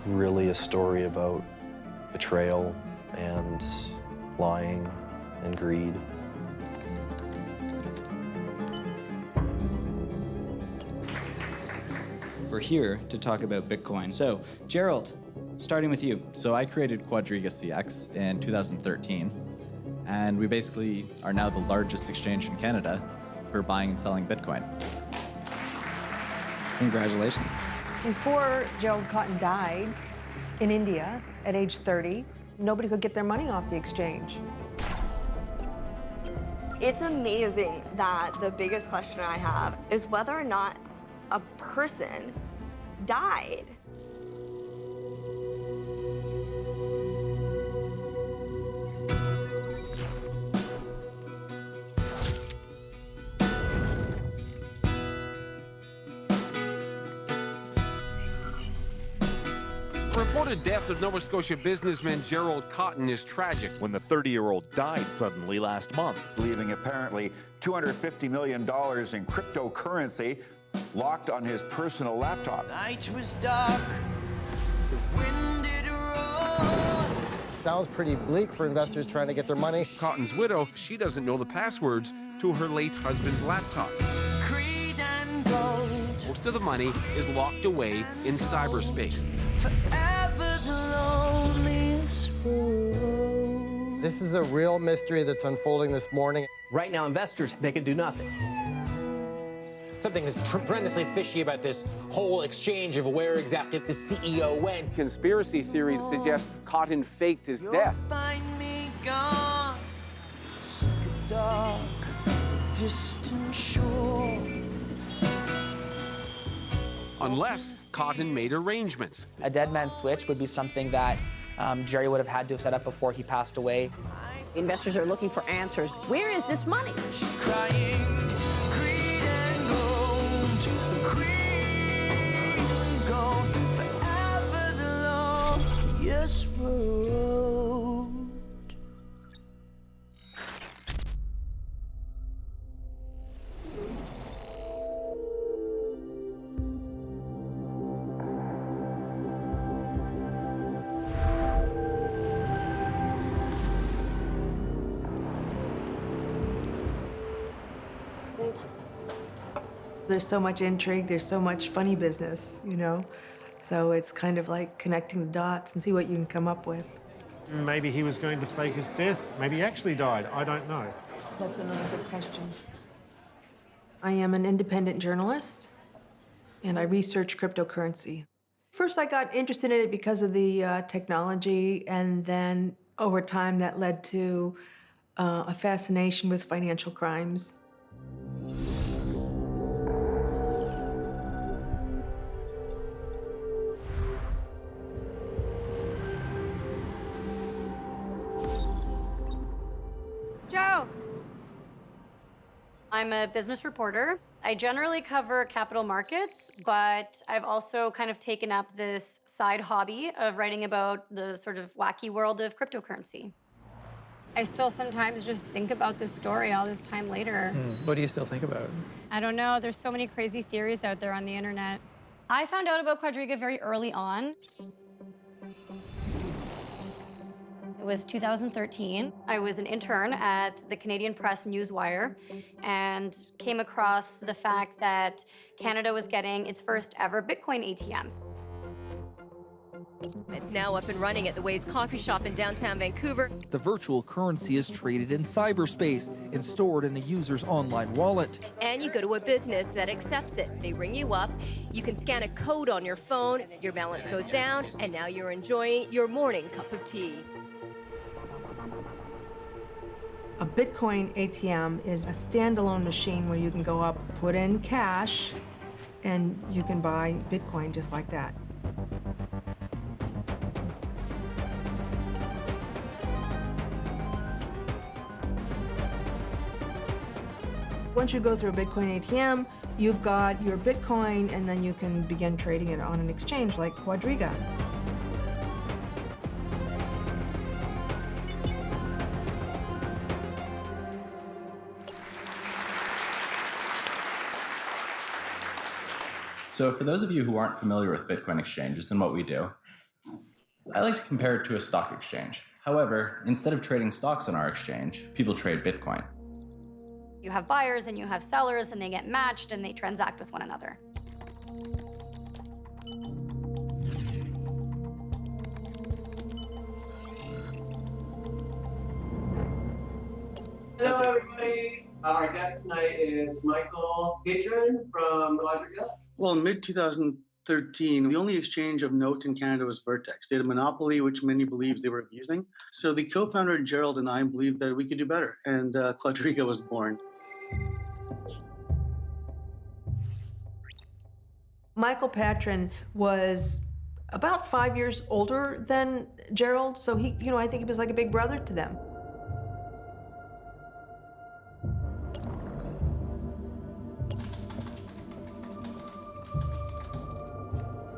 really a story about betrayal and lying and greed. We're here to talk about Bitcoin. So, Gerald, starting with you. So I created QuadrigaCX in 2013, and we basically are now the largest exchange in Canada for buying and selling Bitcoin. Congratulations. Before Gerald Cotten died in India at age 30, nobody could get their money off the exchange. It's amazing that the biggest question I have is whether or not a person died. The reported death of Nova Scotia businessman Gerald Cotten is tragic. When the 30-year-old died suddenly last month, leaving apparently $250 million in cryptocurrency locked on his personal laptop. Night was dark, the wind did roar. Sounds pretty bleak for investors trying to get their money. Cotten's widow, she doesn't know the passwords to her late husband's laptop. Creed and gold. Most of the money is locked away in cyberspace. Forever the loneliest road. This is a real mystery that's unfolding this morning. Right now, investors, they can do nothing. Something is tremendously fishy about this whole exchange of where exactly the CEO went. Conspiracy theories suggest Cotten faked his death. You'll find me gone, sick of dark, distant shore. Unless Cotten made arrangements. A dead man's switch would be something that Gerry would have had to have set up before he passed away. Investors are looking for answers. Where is this money? She's crying, greed and gold, greed and gold, forever the loneliest road. There's so much intrigue, there's so much funny business, you know? So it's kind of like connecting the dots and see what you can come up with. Maybe he was going to fake his death. Maybe he actually died. I don't know. That's another good question. I am an independent journalist, and I research cryptocurrency. First, I got interested in it because of the technology, and then over time that led to a fascination with financial crimes. Joe! I'm a business reporter. I generally cover capital markets, but I've also kind of taken up this side hobby of writing about the sort of wacky world of cryptocurrency. I still sometimes just think about this story all this time later. What do you still think about? I don't know, there's so many crazy theories out there on the internet. I found out about Quadriga very early on. It was 2013. I was an intern at the Canadian Press Newswire and came across the fact that Canada was getting its first ever Bitcoin ATM. It's now up and running at the Waves coffee shop in downtown Vancouver. The virtual currency is traded in cyberspace and stored in a user's online wallet. And you go to a business that accepts it. They ring you up, you can scan a code on your phone, your balance goes down, and now you're enjoying your morning cup of tea. A Bitcoin ATM is a standalone machine where you can go up, put in cash, and you can buy Bitcoin just like that. Once you go through a Bitcoin ATM, you've got your Bitcoin, and then you can begin trading it on an exchange like Quadriga. So for those of you who aren't familiar with Bitcoin exchanges and what we do, I like to compare it to a stock exchange. However, instead of trading stocks on our exchange, people trade Bitcoin. You have buyers and you have sellers, and they get matched and they transact with one another. Hello, everybody. Our guest tonight is Patryn from Quadriga. Well, in mid-2013, the only exchange of note in Canada was Vertex. They had a monopoly, which many believed they were abusing. So the co-founder, Gerald, and I believed that we could do better, and Quadriga was born. Michael Patryn was about 5 years older than Gerald, so he, I think he was like a big brother to them.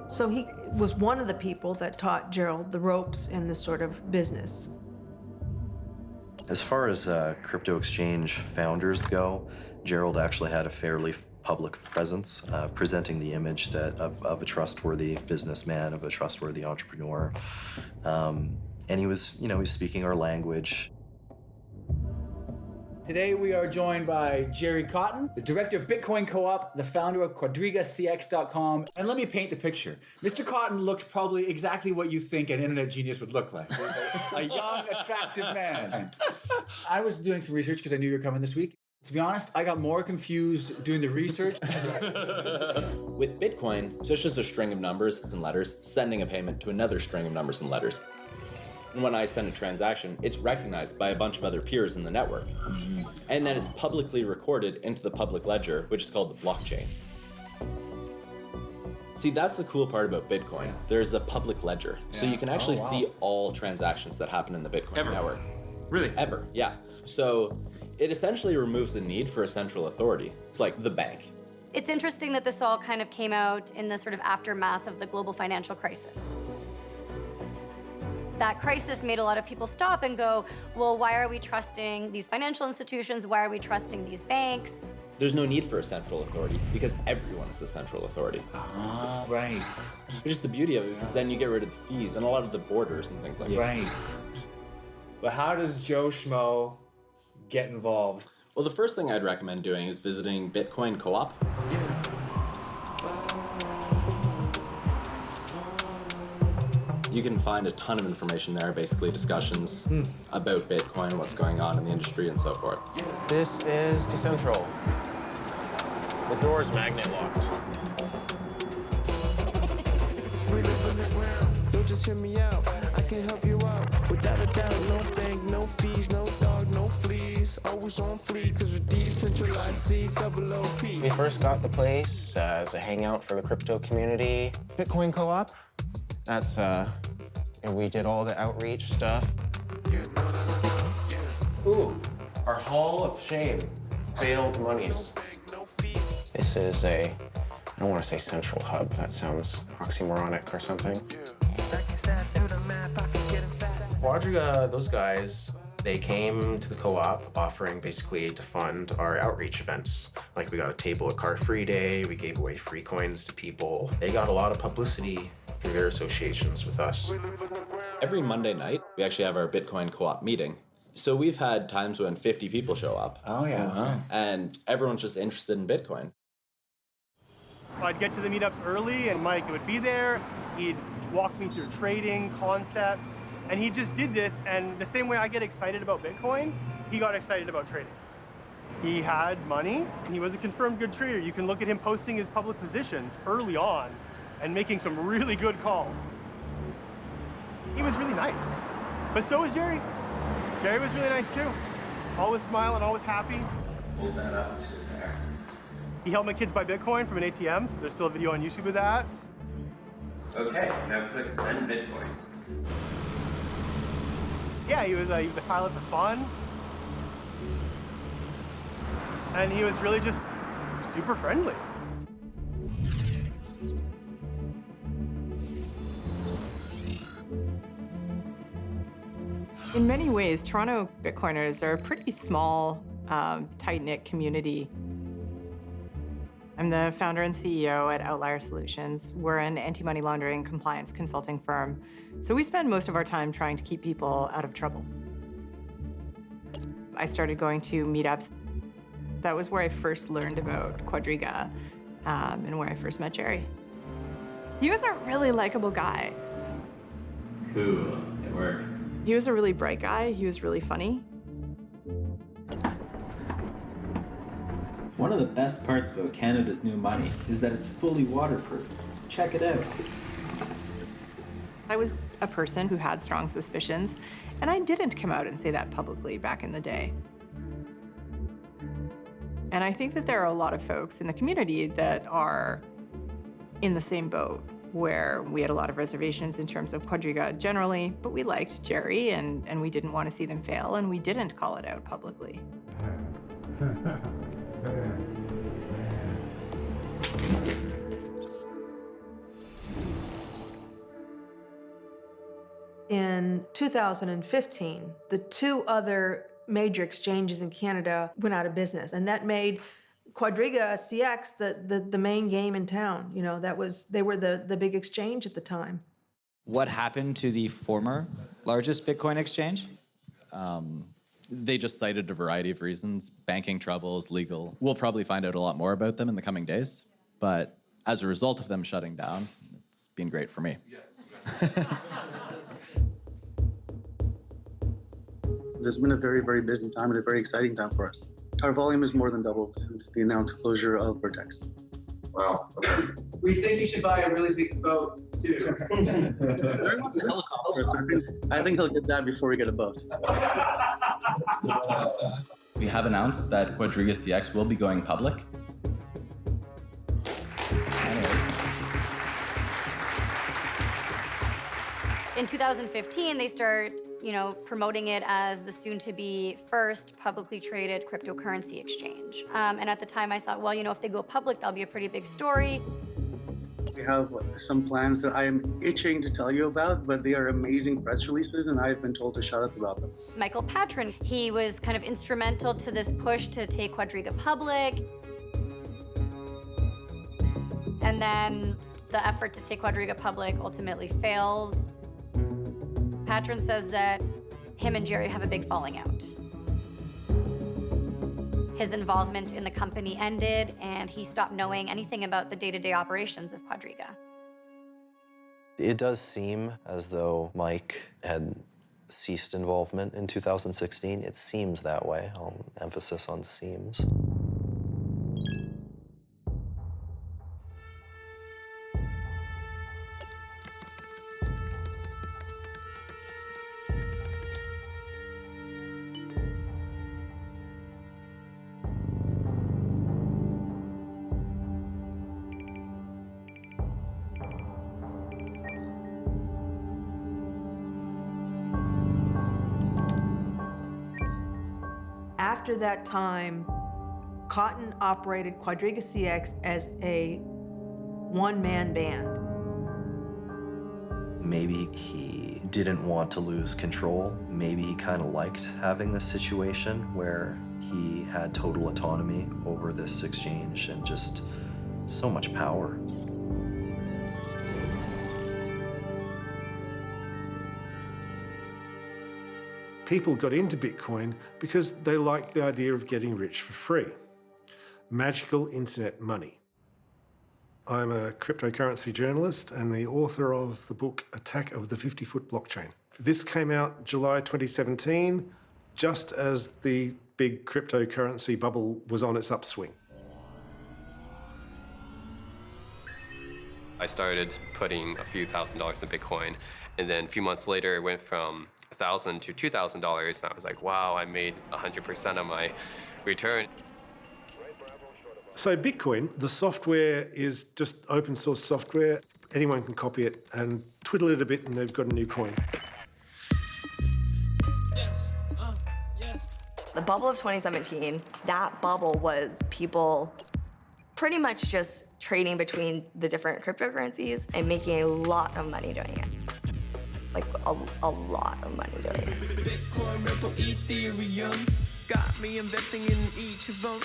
So he was one of the people that taught Gerald the ropes in this sort of business. As far as crypto exchange founders go, Gerald actually had a fairly public presence, presenting the image of a trustworthy businessman, of a trustworthy entrepreneur. And he was, he was speaking our language. Today we are joined by Gerry Cotten, the director of Bitcoin Co-op, the founder of QuadrigaCX.com. And let me paint the picture. Mr. Cotten looks probably exactly what you think an internet genius would look like. A young, attractive man. I was doing some research because I knew you were coming this week. To be honest, I got more confused doing the research. With Bitcoin, so it's just a string of numbers and letters sending a payment to another string of numbers and letters. And when I send a transaction, it's recognized by a bunch of other peers in the network. And then it's publicly recorded into the public ledger, which is called the blockchain. See, that's the cool part about Bitcoin. There's a public ledger. So you can actually see all transactions that happen in the Bitcoin network. Really? Ever, yeah. So it essentially removes the need for a central authority. It's like the bank. It's interesting that this all kind of came out in the sort of aftermath of the global financial crisis. That crisis made a lot of people stop and go, well, why are we trusting these financial institutions? Why are we trusting these banks? There's no need for a central authority because everyone is the central authority. Ah, right. Which is the beauty of it, because then you get rid of the fees and a lot of the borders and things like that. Right. But how does Joe Schmo get involved? Well, the first thing I'd recommend doing is visiting Bitcoin Co-op. You can find a ton of information there, basically discussions about Bitcoin, what's going on in the industry, and so forth. This is Decentral. The door's magnet locked. Don't just hear me out. I can help you out. Without a doubt, no bank, no fees, no dog, no fleas. Always on fleek, cause with decentralized C-double-OP. We first got the place as a hangout for the crypto community. Bitcoin Co-op. That's, and we did all the outreach stuff. Ooh, our Hall of Shame. Failed monies. This is I don't want to say central hub. That sounds oxymoronic or something. Quadriga, those guys, they came to the co-op offering basically to fund our outreach events. Like we got a table at Car Free Day, we gave away free coins to people. They got a lot of publicity through their associations with us. Every Monday night, we actually have our Bitcoin Co-op meeting. So we've had times when 50 people show up. Oh, yeah. And everyone's just interested in Bitcoin. I'd get to the meetups early, and Mike would be there. He'd walk me through trading concepts, and he just did this, and the same way I get excited about Bitcoin, he got excited about trading. He had money, and he was a confirmed good trader. You can look at him posting his public positions early on and making some really good calls. He was really nice. But so was Gerry. Gerry was really nice too. Always smiling, always happy. Hold that up to there. He helped my kids buy Bitcoin from an ATM, so there's still a video on YouTube of that. Okay, now click send Bitcoins. Yeah, he was a pilot for fun. And he was really just super friendly. In many ways, Toronto Bitcoiners are a pretty small, tight-knit community. I'm the founder and CEO at Outlier Solutions. We're an anti-money laundering compliance consulting firm. So we spend most of our time trying to keep people out of trouble. I started going to meetups. That was where I first learned about Quadriga and where I first met Gerry. He was a really likable guy. Cool, it works. He was a really bright guy. He was really funny. One of the best parts about Canada's new money is that it's fully waterproof. Check it out. I was a person who had strong suspicions, and I didn't come out and say that publicly back in the day. And I think that there are a lot of folks in the community that are in the same boat, where we had a lot of reservations in terms of Quadriga generally, but we liked Gerry and we didn't want to see them fail, and we didn't call it out publicly. In 2015, the two other major exchanges in Canada went out of business, and that made QuadrigaCX the main game in town. You know, they were the big exchange at the time. What happened to the former largest Bitcoin exchange? They just cited a variety of reasons, banking troubles, legal. We'll probably find out a lot more about them in the coming days, but as a result of them shutting down, it's been great for me. Yes. It's been a very, very busy time and a very exciting time for us. Our volume has more than doubled since the announced closure of Vertex. Wow. We think you should buy a really big boat, too. Gerry wants a helicopter, so I think he'll get that before we get a boat. We have announced that QuadrigaCX will be going public. In 2015, they start, promoting it as the soon-to-be first publicly traded cryptocurrency exchange. And at the time, I thought, well, if they go public, that'll be a pretty big story. We have some plans that I am itching to tell you about, but they are amazing press releases, and I've been told to shut up about them. Michael Patryn, he was kind of instrumental to this push to take Quadriga public. And then the effort to take Quadriga public ultimately fails. Patryn says that him and Gerry have a big falling out. His involvement in the company ended, and he stopped knowing anything about the day-to-day operations of Quadriga. It does seem as though Mike had ceased involvement in 2016. It seems that way. Emphasis on seems. After that time, Cotten operated QuadrigaCX as a one-man band. Maybe he didn't want to lose control. Maybe he kind of liked having this situation where he had total autonomy over this exchange and just so much power. People got into Bitcoin because they liked the idea of getting rich for free. Magical internet money. I'm a cryptocurrency journalist and the author of the book Attack of the 50-Foot Blockchain. This came out July 2017, just as the big cryptocurrency bubble was on its upswing. I started putting a few $1,000s in Bitcoin, and then a few months later, it went from $1,000 to $2,000, and I was like, wow, I made 100% of my return. So Bitcoin, the software is just open source software. Anyone can copy it and twiddle it a bit and they've got a new coin. The bubble of 2017, that bubble was people pretty much just trading between the different cryptocurrencies and making a lot of money doing it. Like a lot of money doing it. Bitcoin, Ripple, Ethereum. Got me investing in each of them.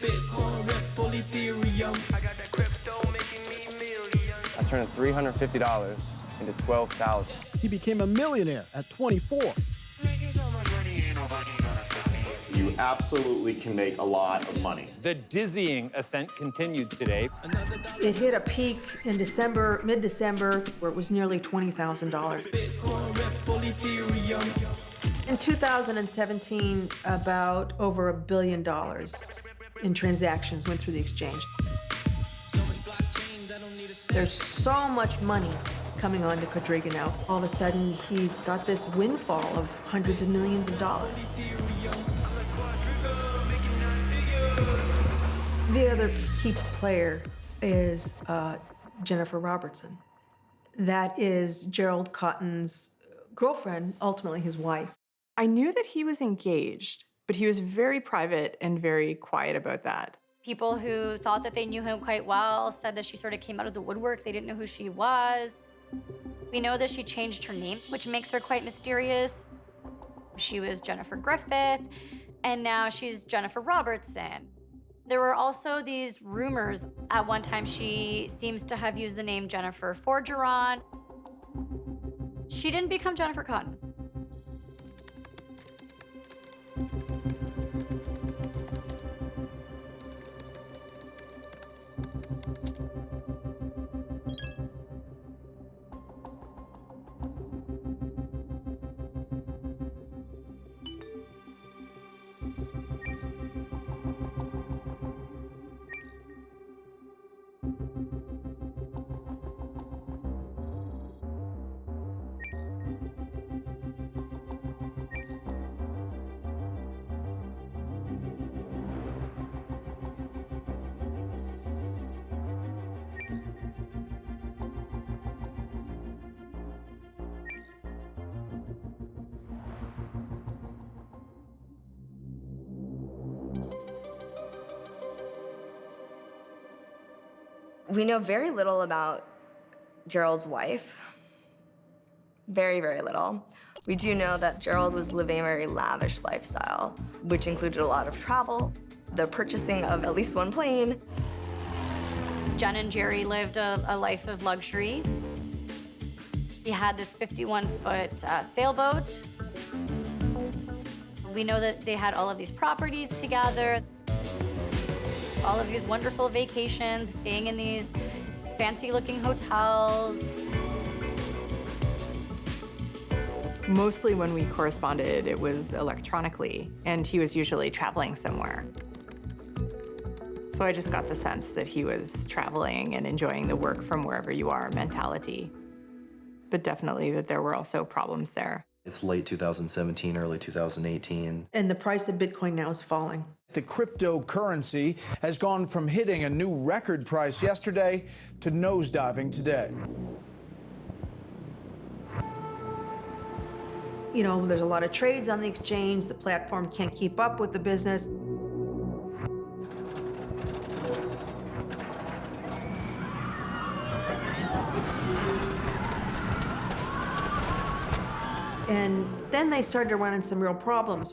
Bitcoin, Ripple, Ethereum. I got that crypto making me millions. I turned $350 into $12,000. He became a millionaire at 24. You absolutely can make a lot of money. The dizzying ascent continued today. It hit a peak in December, mid-December, where it was nearly $20,000. In 2017, about over $1 billion in transactions went through the exchange. There's so much money coming on to Quadriga now. All of a sudden, he's got this windfall of hundreds of millions of dollars. The other key player is Jennifer Robertson. That is Gerald Cotten's girlfriend, ultimately his wife. I knew that he was engaged, but he was very private and very quiet about that. People who thought that they knew him quite well said that she sort of came out of the woodwork. They didn't know who she was. We know that she changed her name, which makes her quite mysterious. She was Jennifer Griffith, and now she's Jennifer Robertson. There were also these rumors. At one time, she seems to have used the name Jennifer Forgeron. She didn't become Jennifer Cotten. We know very little about Gerald's wife. Very, very little. We do know that Gerald was living a very lavish lifestyle, which included a lot of travel, the purchasing of at least one plane. Jen and Gerry lived a life of luxury. He had this 51-foot sailboat. We know that they had all of these properties together, all of these wonderful vacations, staying in these fancy-looking hotels. Mostly when we corresponded, it was electronically, and he was usually traveling somewhere. So I just got the sense that he was traveling and enjoying the work from wherever you are mentality. But definitely that there were also problems there. It's late 2017, early 2018. And the price of Bitcoin now is falling. The cryptocurrency has gone from hitting a new record price yesterday to nosediving today. You know, there's a lot of trades on the exchange. The platform can't keep up with the business. And then they started running some real problems.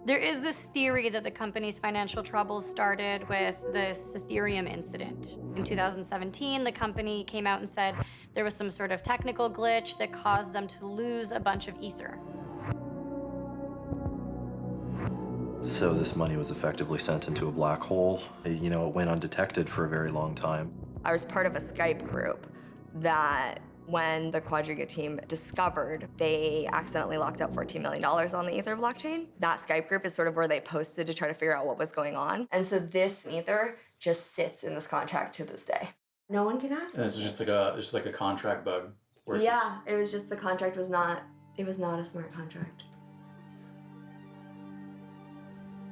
There is this theory that the company's financial troubles started with this Ethereum incident. In 2017, the company came out and said there was some sort of technical glitch that caused them to lose a bunch of Ether. So this money was effectively sent into a black hole. You know, it went undetected for a very long time. I was part of a Skype group that when the Quadriga team discovered, they accidentally locked out $14 million on the Ether blockchain. That Skype group is sort of where they posted to try to figure out what was going on. And so this Ether just sits in this contract to this day. No one can access it. This is just like a contract bug. Yeah, it was just the contract was not, it was not a smart contract.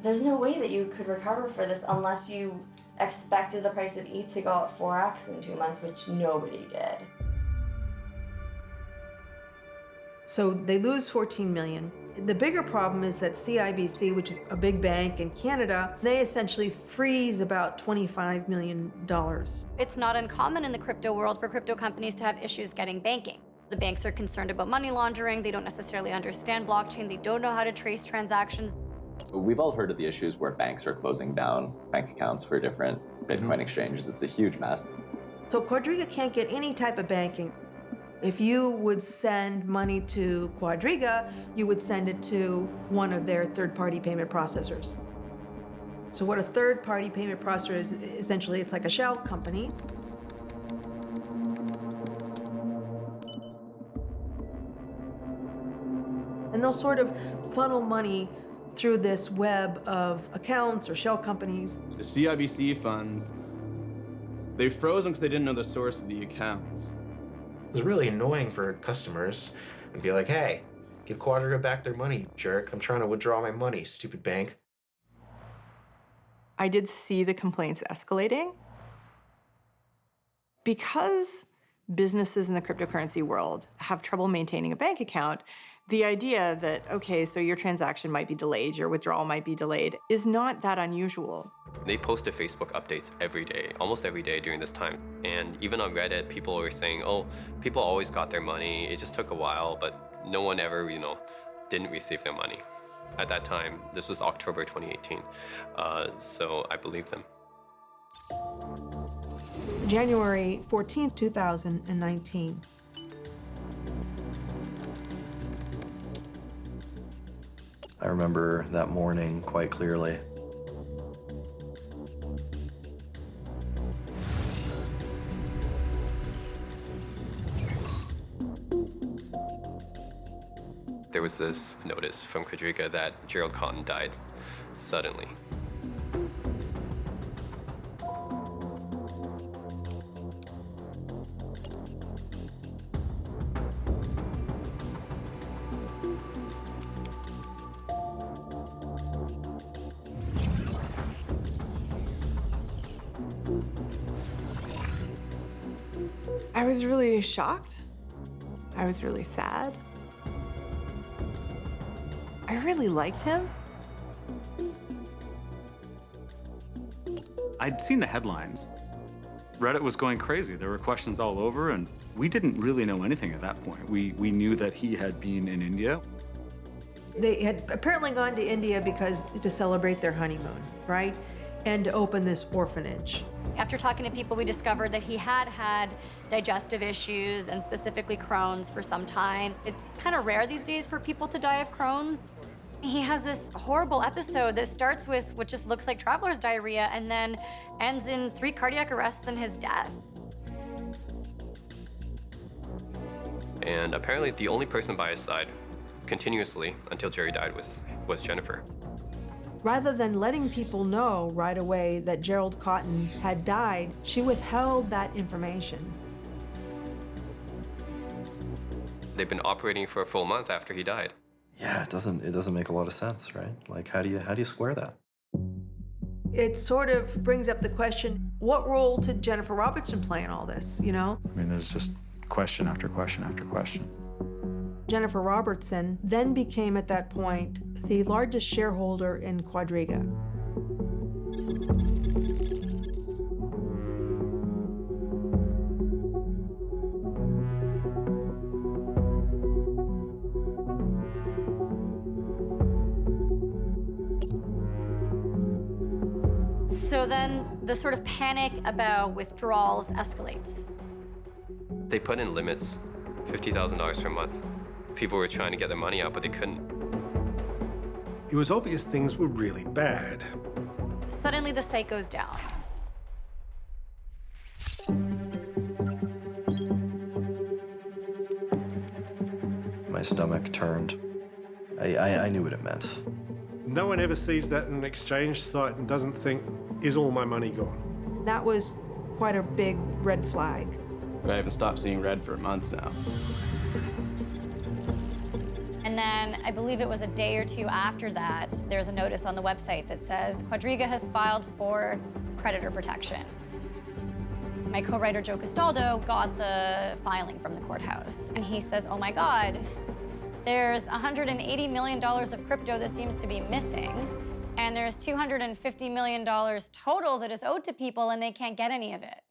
There's no way that you could recover for this unless you expected the price of ETH to go up 4x in 2 months, which nobody did. So they lose $14 million. The bigger problem is that CIBC, which is a big bank in Canada, they essentially freeze about $25 million. It's not uncommon in the crypto world for crypto companies to have issues getting banking. The banks are concerned about money laundering. They don't necessarily understand blockchain. They don't know how to trace transactions. We've all heard of the issues where banks are closing down bank accounts for different Bitcoin exchanges. It's a huge mess. So Quadriga can't get any type of banking. If you would send money to Quadriga, you would send it to one of their third-party payment processors. So what a third-party payment processor is, essentially, it's like a shell company. And they'll sort of funnel money through this web of accounts or shell companies. The CIBC funds, they froze them because they didn't know the source of the accounts. It was really annoying for customers and be like, hey, give Quadriga back their money, jerk. I'm trying to withdraw my money, stupid bank. I did see the complaints escalating. Because businesses in the cryptocurrency world have trouble maintaining a bank account, the idea that, okay, so your transaction might be delayed, your withdrawal might be delayed, is not that unusual. They posted Facebook updates every day, almost every day during this time. And even on Reddit, people were saying, oh, people always got their money. It just took a while, but no one ever, didn't receive their money. At that time, this was October 2018. So I believe them. January 14th, 2019. I remember that morning quite clearly. There was this notice from Quadriga that Gerald Cotten died suddenly. I was really shocked. I was really sad. I really liked him. I'd seen the headlines. Reddit was going crazy. There were questions all over, and we didn't really know anything at that point. We knew that he had been in India. They had apparently gone to India to celebrate their honeymoon, right? And to open this orphanage. After talking to people, we discovered that he had had digestive issues, and specifically Crohn's, for some time. It's kind of rare these days for people to die of Crohn's. He has this horrible episode that starts with what just looks like traveler's diarrhea and then ends in 3 cardiac arrests and his death. And apparently the only person by his side continuously until Gerry died was Jennifer. Rather than letting people know right away that Gerald Cotten had died, she withheld that information. They've been operating for a full month after he died. Yeah, it doesn't make a lot of sense, right? Like, how do you square that? It sort of brings up the question, what role did Jennifer Robertson play in all this, I mean, there's just question after question after question. Jennifer Robertson then became, at that point, the largest shareholder in Quadriga. So then the sort of panic about withdrawals escalates. They put in limits, $50,000 per month. People were trying to get their money out, but they couldn't. It was obvious things were really bad. Suddenly the site goes down. My stomach turned. I knew what it meant. No one ever sees that in an exchange site and doesn't think, is all my money gone? That was quite a big red flag. I haven't stopped seeing red for a month now. And then I believe it was a day or two after that, there's a notice on the website that says, Quadriga has filed for creditor protection. My co-writer, Joe Castaldo, got the filing from the courthouse. And he says, oh my God, there's $180 million of crypto that seems to be missing. And there's $250 million total that is owed to people, and they can't get any of it.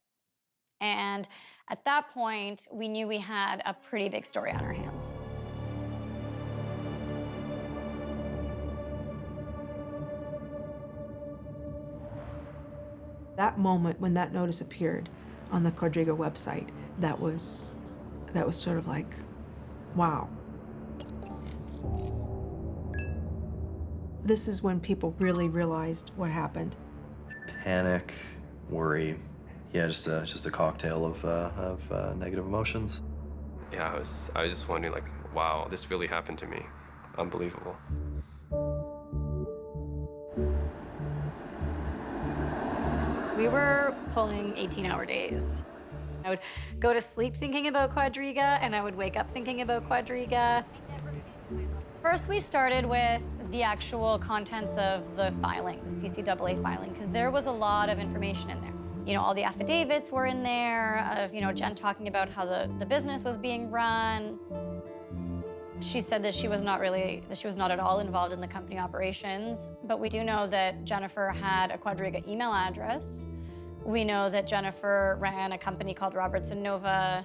And at that point, we knew we had a pretty big story on our hands. That moment when that notice appeared on the Quadriga website, that was sort of like, wow. This is when people really realized what happened. Panic, worry, yeah, just a cocktail of negative emotions. Yeah, I was just wondering, like, wow, this really happened to me. Unbelievable. We were pulling 18-hour days. I would go to sleep thinking about Quadriga, and I would wake up thinking about Quadriga. First, we started with the actual contents of the filing, the CCAA filing, because there was a lot of information in there. You know, all the affidavits were in there of, you know, Jen talking about how the business was being run. She said that she was not at all involved in the company operations, but we do know that Jennifer had a Quadriga email address. We know that Jennifer ran a company called Robertson Nova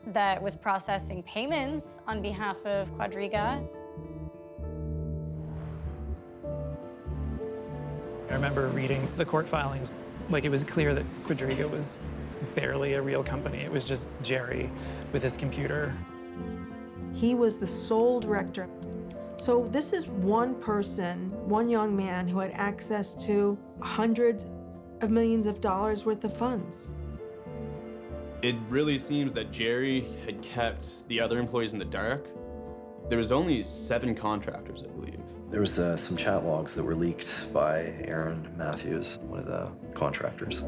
that was processing payments on behalf of Quadriga. I remember reading the court filings. Like, it was clear that Quadriga was barely a real company. It was just Gerry with his computer. He was the sole director. So this is one person, one young man who had access to hundreds of millions of dollars worth of funds. It really seems that Gerry had kept the other employees in the dark. There was only 7 contractors, I believe. There was some chat logs that were leaked by Aaron Matthews, one of the contractors.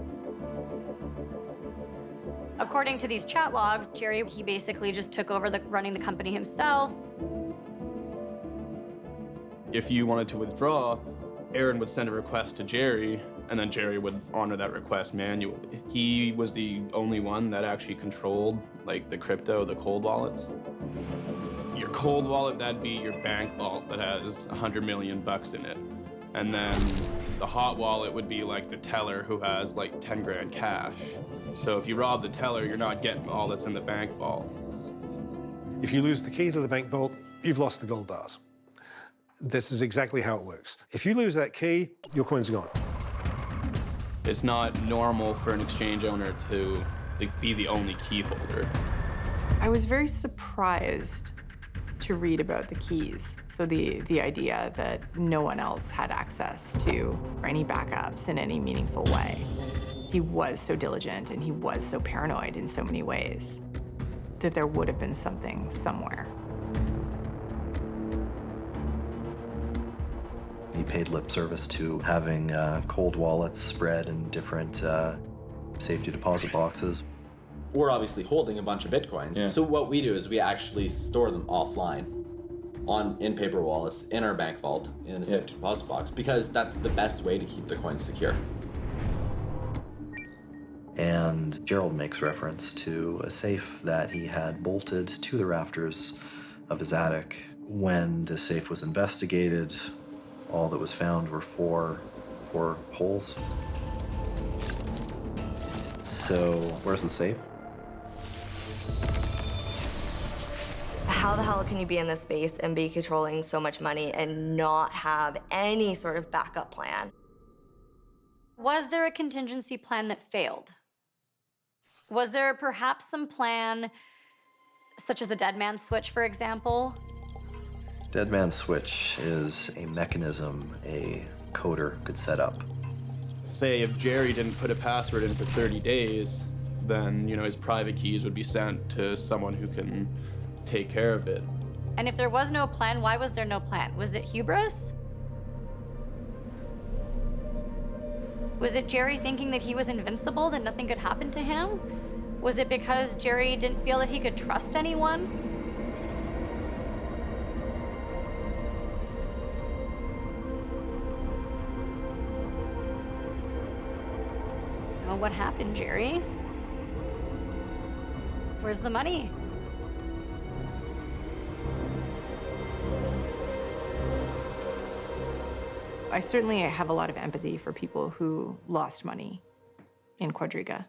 According to these chat logs, Gerry, he basically just took over running the company himself. If you wanted to withdraw, Aaron would send a request to Gerry, and then Gerry would honor that request manually. He was the only one that actually controlled, like, the crypto, the cold wallets. Your cold wallet, that'd be your bank vault that has $100 million in it. And then the hot wallet would be like the teller who has like 10 grand cash. So if you rob the teller, you're not getting all that's in the bank vault. If you lose the key to the bank vault, you've lost the gold bars. This is exactly how it works. If you lose that key, your coins are gone. It's not normal for an exchange owner to be the only key holder. I was very surprised to read about the keys. So the idea that no one else had access to or any backups in any meaningful way. He was so diligent and he was so paranoid in so many ways that there would have been something somewhere. He paid lip service to having cold wallets spread in different safety deposit boxes. We're obviously holding a bunch of Bitcoin. Yeah. So what we do is we actually store them offline in paper wallets, in our bank vault, in a safety deposit box, because that's the best way to keep the coins secure. And Gerald makes reference to a safe that he had bolted to the rafters of his attic. When the safe was investigated, all that was found were four holes. So where's the safe? How the hell can you be in this space and be controlling so much money and not have any sort of backup plan? Was there a contingency plan that failed? Was there perhaps some plan, such as a dead man switch, for example? Dead man switch is a mechanism a coder could set up. Say if Gerry didn't put a password in for 30 days, then, you know, his private keys would be sent to someone who can take care of it. And if there was no plan, why was there no plan? Was it hubris? Was it Gerry thinking that he was invincible, that nothing could happen to him? Was it because Gerry didn't feel that he could trust anyone? Well, what happened, Gerry? Where's the money? I certainly have a lot of empathy for people who lost money in Quadriga.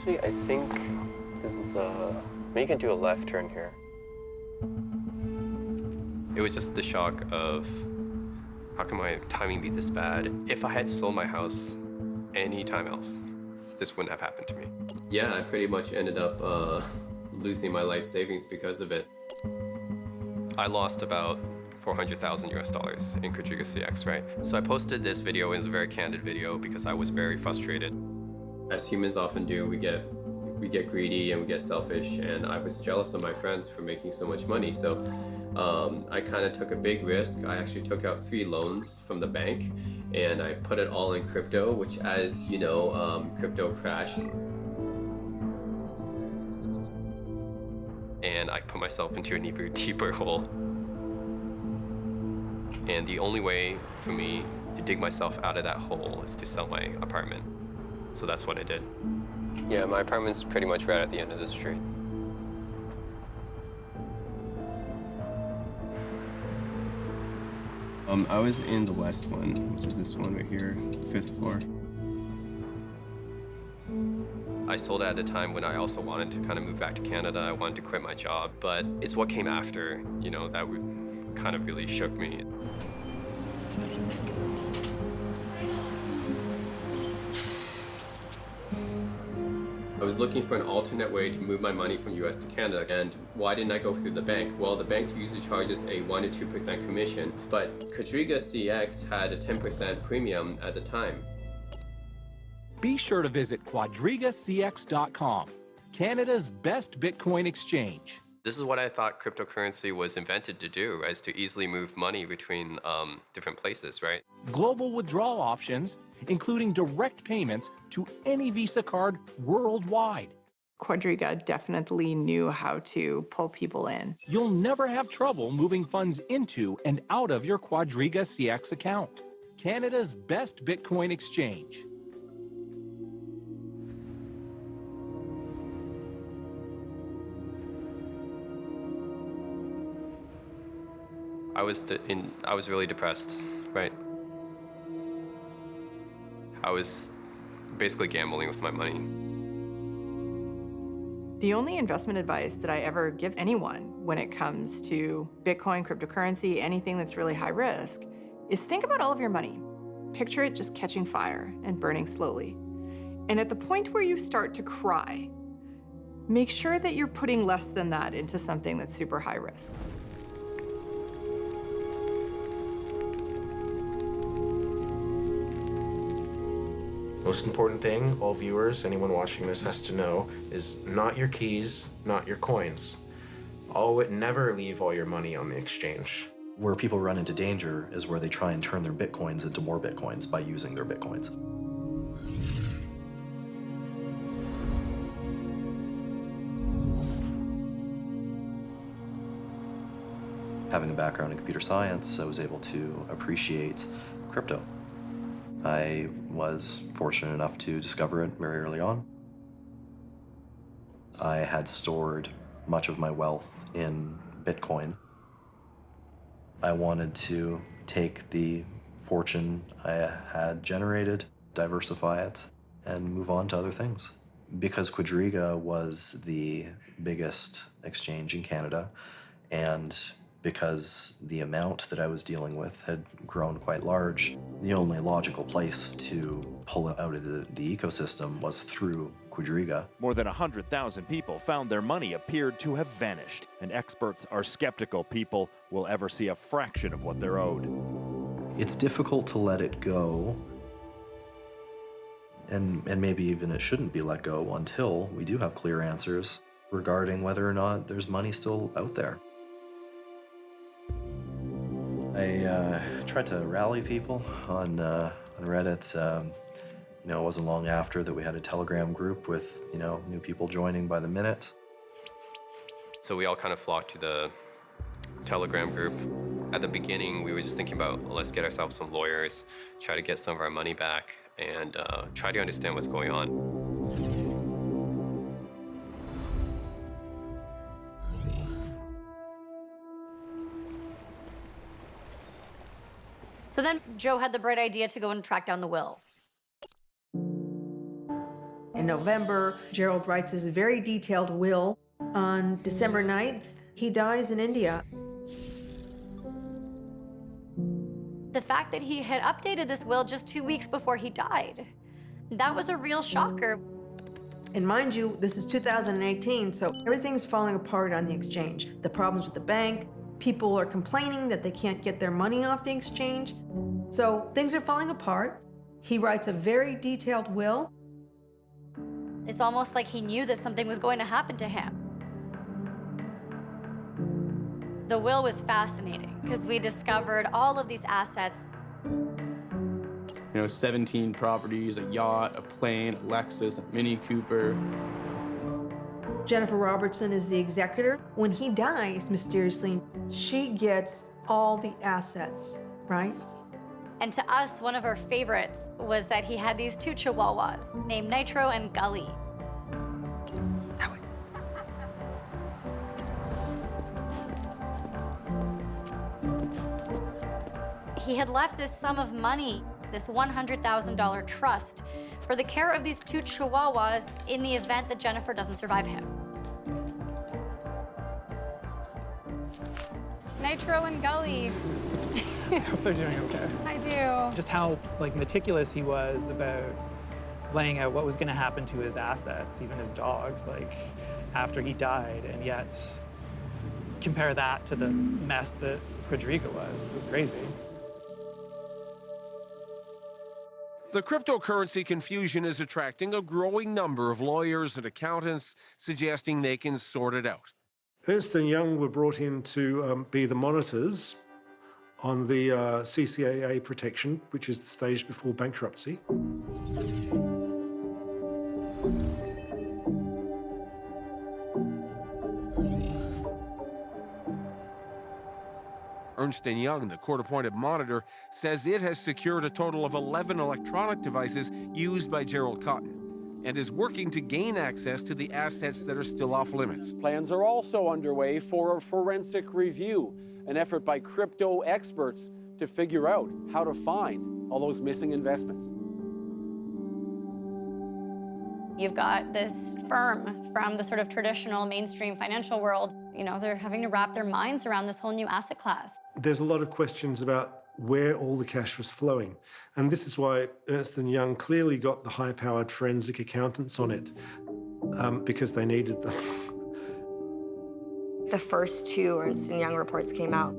Actually, I think this is maybe you can do a left turn here. It was just the shock of, how can my timing be this bad? If I had sold my house any time else, this wouldn't have happened to me. Yeah, I pretty much ended up losing my life savings because of it. I lost about 400,000 US dollars in QuadrigaCX, right? So I posted this video. It was a very candid video because I was very frustrated. As humans often do, we get greedy and we get selfish, and I was jealous of my friends for making so much money. So I kind of took a big risk. I actually took out 3 loans from the bank, and I put it all in crypto, which, as you know, crypto crashed. And I put myself into an even deeper hole. And the only way for me to dig myself out of that hole is to sell my apartment. So that's what I did. Yeah, my apartment's pretty much right at the end of the street. I was in the west one, which is this one right here, 5th floor. I sold it at a time when I also wanted to kind of move back to Canada. I wanted to quit my job, but it's what came after, you know, that kind of really shook me. I was looking for an alternate way to move my money from US to Canada, and why didn't I go through the bank? Well, the bank usually charges a 1 to 2% commission, but QuadrigaCX had a 10% premium at the time. Be sure to visit QuadrigaCX.com, Canada's best Bitcoin exchange. This is what I thought cryptocurrency was invented to do, is to easily move money between different places, right? Global withdrawal options, including direct payments to any Visa card worldwide. Quadriga definitely knew how to pull people in. You'll never have trouble moving funds into and out of your QuadrigaCX account, Canada's best Bitcoin exchange. I was really depressed, right? I was basically gambling with my money. The only investment advice that I ever give anyone when it comes to Bitcoin, cryptocurrency, anything that's really high risk, is think about all of your money. Picture it just catching fire and burning slowly. And at the point where you start to cry, make sure that you're putting less than that into something that's super high risk. Most important thing, all viewers, anyone watching this has to know, is not your keys, not your coins. Never leave all your money on the exchange. Where people run into danger is where they try and turn their Bitcoins into more Bitcoins by using their Bitcoins. Having a background in computer science, I was able to appreciate crypto. I was fortunate enough to discover it very early on. I had stored much of my wealth in Bitcoin. I wanted to take the fortune I had generated, diversify it, and move on to other things. Because Quadriga was the biggest exchange in Canada, and because the amount that I was dealing with had grown quite large, the only logical place to pull it out of the ecosystem was through Quadriga. More than 100,000 people found their money appeared to have vanished, and experts are skeptical people will ever see a fraction of what they're owed. It's difficult to let it go, and maybe even it shouldn't be let go until we do have clear answers regarding whether or not there's money still out there. I tried to rally people on Reddit. You know, it wasn't long after that we had a Telegram group with, you know, new people joining by the minute. So we all kind of flocked to the Telegram group. At the beginning, we were just thinking about, let's get ourselves some lawyers, try to get some of our money back, and try to understand what's going on. So then Joe had the bright idea to go and track down the will. In November, Gerald writes his very detailed will. On December 9th, he dies in India. The fact that he had updated this will just 2 weeks before he died, that was a real shocker. And mind you, this is 2018, so everything's falling apart on the exchange. The problems with the bank, people are complaining that they can't get their money off the exchange. So things are falling apart. He writes a very detailed will. It's almost like he knew that something was going to happen to him. The will was fascinating because we discovered all of these assets. 17 properties, a yacht, a plane, a Lexus, a Mini Cooper. Jennifer Robertson is the executor. When he dies, mysteriously, she gets all the assets, right? And to us, one of our favorites was that he had these 2 chihuahuas named Nitro and Gully. He had left this sum of money, this $100,000 trust, for the care of these 2 chihuahuas in the event that Jennifer doesn't survive him. Nitro and Gully. I hope they're doing okay. I do. Just how meticulous he was about laying out what was going to happen to his assets, even his dogs, after he died, and yet compare that to the mess that Quadriga was. It was crazy. The cryptocurrency confusion is attracting a growing number of lawyers and accountants suggesting they can sort it out. Ernst & Young were brought in to be the monitors on the CCAA protection, which is the stage before bankruptcy. Ernst & Young, the court-appointed monitor, says it has secured a total of 11 electronic devices used by Gerald Cotten and is working to gain access to the assets that are still off limits. Plans are also underway for a forensic review, an effort by crypto experts to figure out how to find all those missing investments. You've got this firm from the sort of traditional mainstream financial world. They're having to wrap their minds around this whole new asset class. There's a lot of questions about where all the cash was flowing. And this is why Ernst & Young clearly got the high-powered forensic accountants on it, because they needed them. The first 2 Ernst & Young reports came out.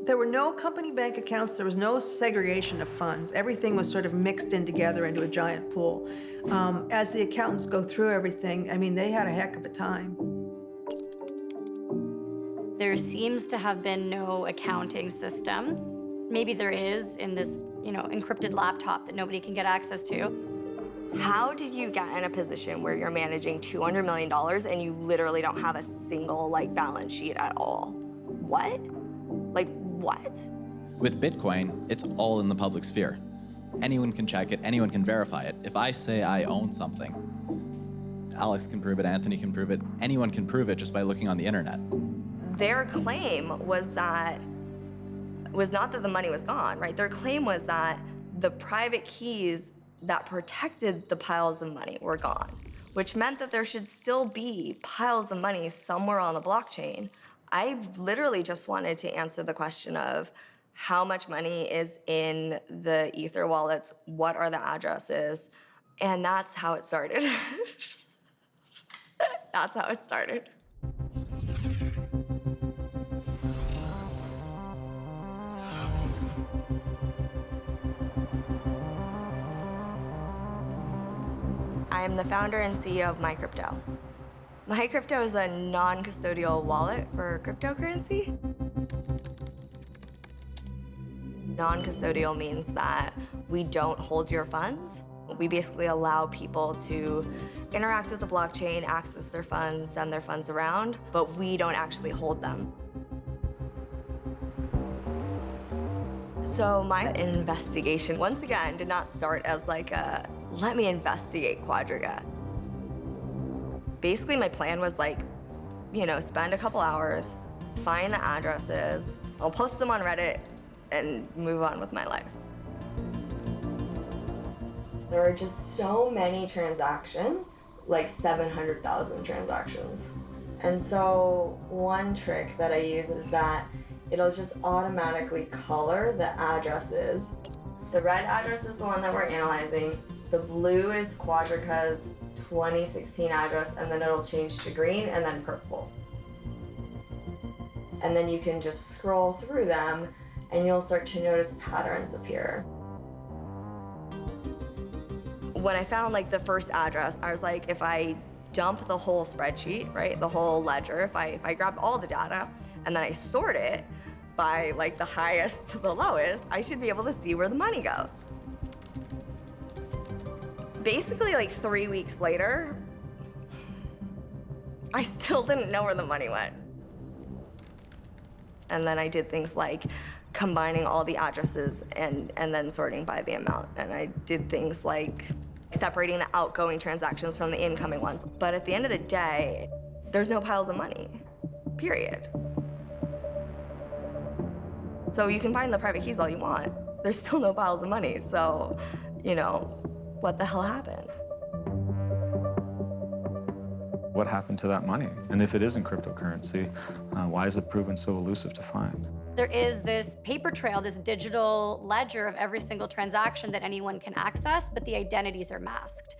There were no company bank accounts. There was no segregation of funds. Everything was sort of mixed in together into a giant pool. As the accountants go through everything, they had a heck of a time. There seems to have been no accounting system. Maybe there is in this, encrypted laptop that nobody can get access to. How did you get in a position where you're managing $200 million and you literally don't have a single balance sheet at all? What? What? With Bitcoin, it's all in the public sphere. Anyone can check it, anyone can verify it. If I say I own something, Alex can prove it, Anthony can prove it, anyone can prove it just by looking on the internet. Their claim was not that the money was gone, right? Their claim was that the private keys that protected the piles of money were gone, which meant that there should still be piles of money somewhere on the blockchain. I literally just wanted to answer the question of how much money is in the Ether wallets, what are the addresses, and that's how it started. That's how it started. I am the founder and CEO of MyCrypto. MyCrypto is a non-custodial wallet for cryptocurrency. Non-custodial means that we don't hold your funds. We basically allow people to interact with the blockchain, access their funds, send their funds around, but we don't actually hold them. So my investigation, once again, did not start as let me investigate Quadriga. Basically, my plan was spend a couple hours, find the addresses, I'll post them on Reddit, and move on with my life. There are just so many transactions like 700,000 transactions. And so one trick that I use is that it'll just automatically color the addresses. The red address is the one that we're analyzing. The blue is Quadriga's 2016 address, and then it'll change to green and then purple. And then you can just scroll through them and you'll start to notice patterns appear. When I found like the first address, I was like, if I dump the whole spreadsheet, right, the whole ledger, if I grab all the data and then I sort it by like the highest to the lowest, I should be able to see where the money goes. Basically, like 3 weeks later, I still didn't know where the money went. And then I did things like combining all the addresses and then sorting by the amount. And I did things like separating the outgoing transactions from the incoming ones. But at the end of the day, there's no piles of money, period. So you can find the private keys all you want. There's still no piles of money. So, you know, what the hell happened? What happened to that money? And if it isn't cryptocurrency, why is it proven so elusive to find? There is this paper trail, this digital ledger of every single transaction that anyone can access, but the identities are masked.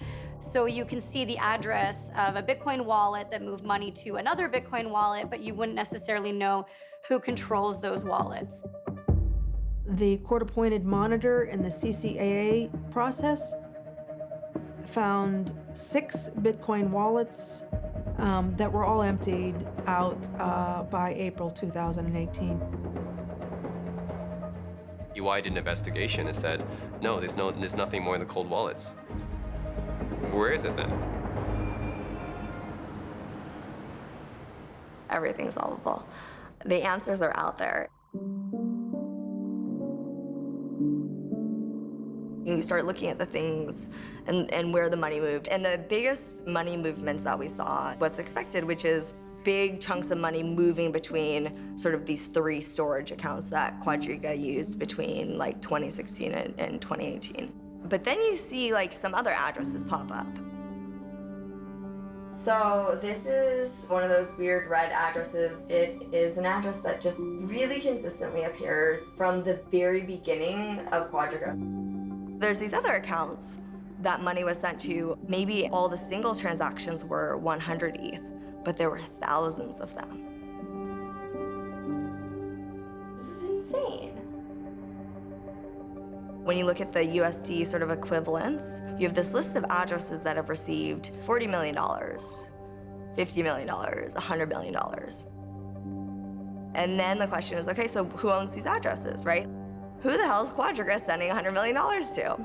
So you can see the address of a Bitcoin wallet that moved money to another Bitcoin wallet, but you wouldn't necessarily know who controls those wallets. The court-appointed monitor in the CCAA process found 6 Bitcoin wallets that were all emptied out by April 2018. UI did an investigation and said, no, there's nothing more in the cold wallets. Where is it then? Everything's solvable. The answers are out there. You start looking at the things and where the money moved. And the biggest money movements that we saw, what's expected, which is big chunks of money moving between sort of these 3 storage accounts that Quadriga used between like 2016 and 2018. But then you see like some other addresses pop up. So this is one of those weird red addresses. It is an address that just really consistently appears from the very beginning of Quadriga. There's these other accounts that money was sent to. Maybe all the single transactions were 100 ETH, but there were thousands of them. This is insane. When you look at the USD sort of equivalents, you have this list of addresses that have received $40 million, $50 million, $100 million. And then the question is, okay, so who owns these addresses, right? Who the hell is Quadriga sending $100 million to?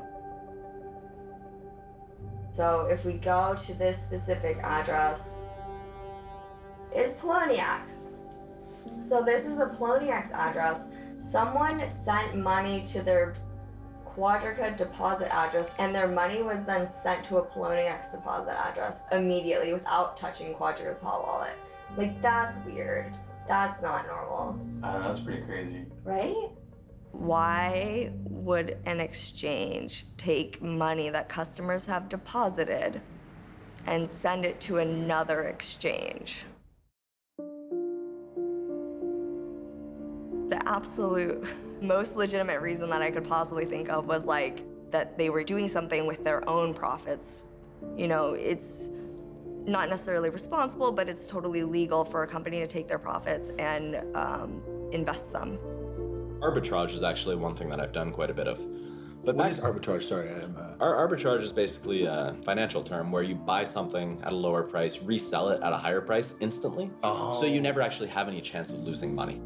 So if we go to this specific address, it's Poloniak's. So this is a Poloniak's address. Someone sent money to their Quadriga deposit address, and their money was then sent to a Poloniak's deposit address immediately without touching Quadriga's hot wallet. Like, that's weird. That's not normal. I don't know, that's pretty crazy. Right? Why would an exchange take money that customers have deposited and send it to another exchange? The absolute most legitimate reason that I could possibly think of was like that they were doing something with their own profits. You know, it's not necessarily responsible, but it's totally legal for a company to take their profits and invest them. Arbitrage is actually one thing that I've done quite a bit of. But what is arbitrage? Sorry, Arbitrage is basically a financial term where you buy something at a lower price, resell it at a higher price instantly. So you never actually have any chance of losing money.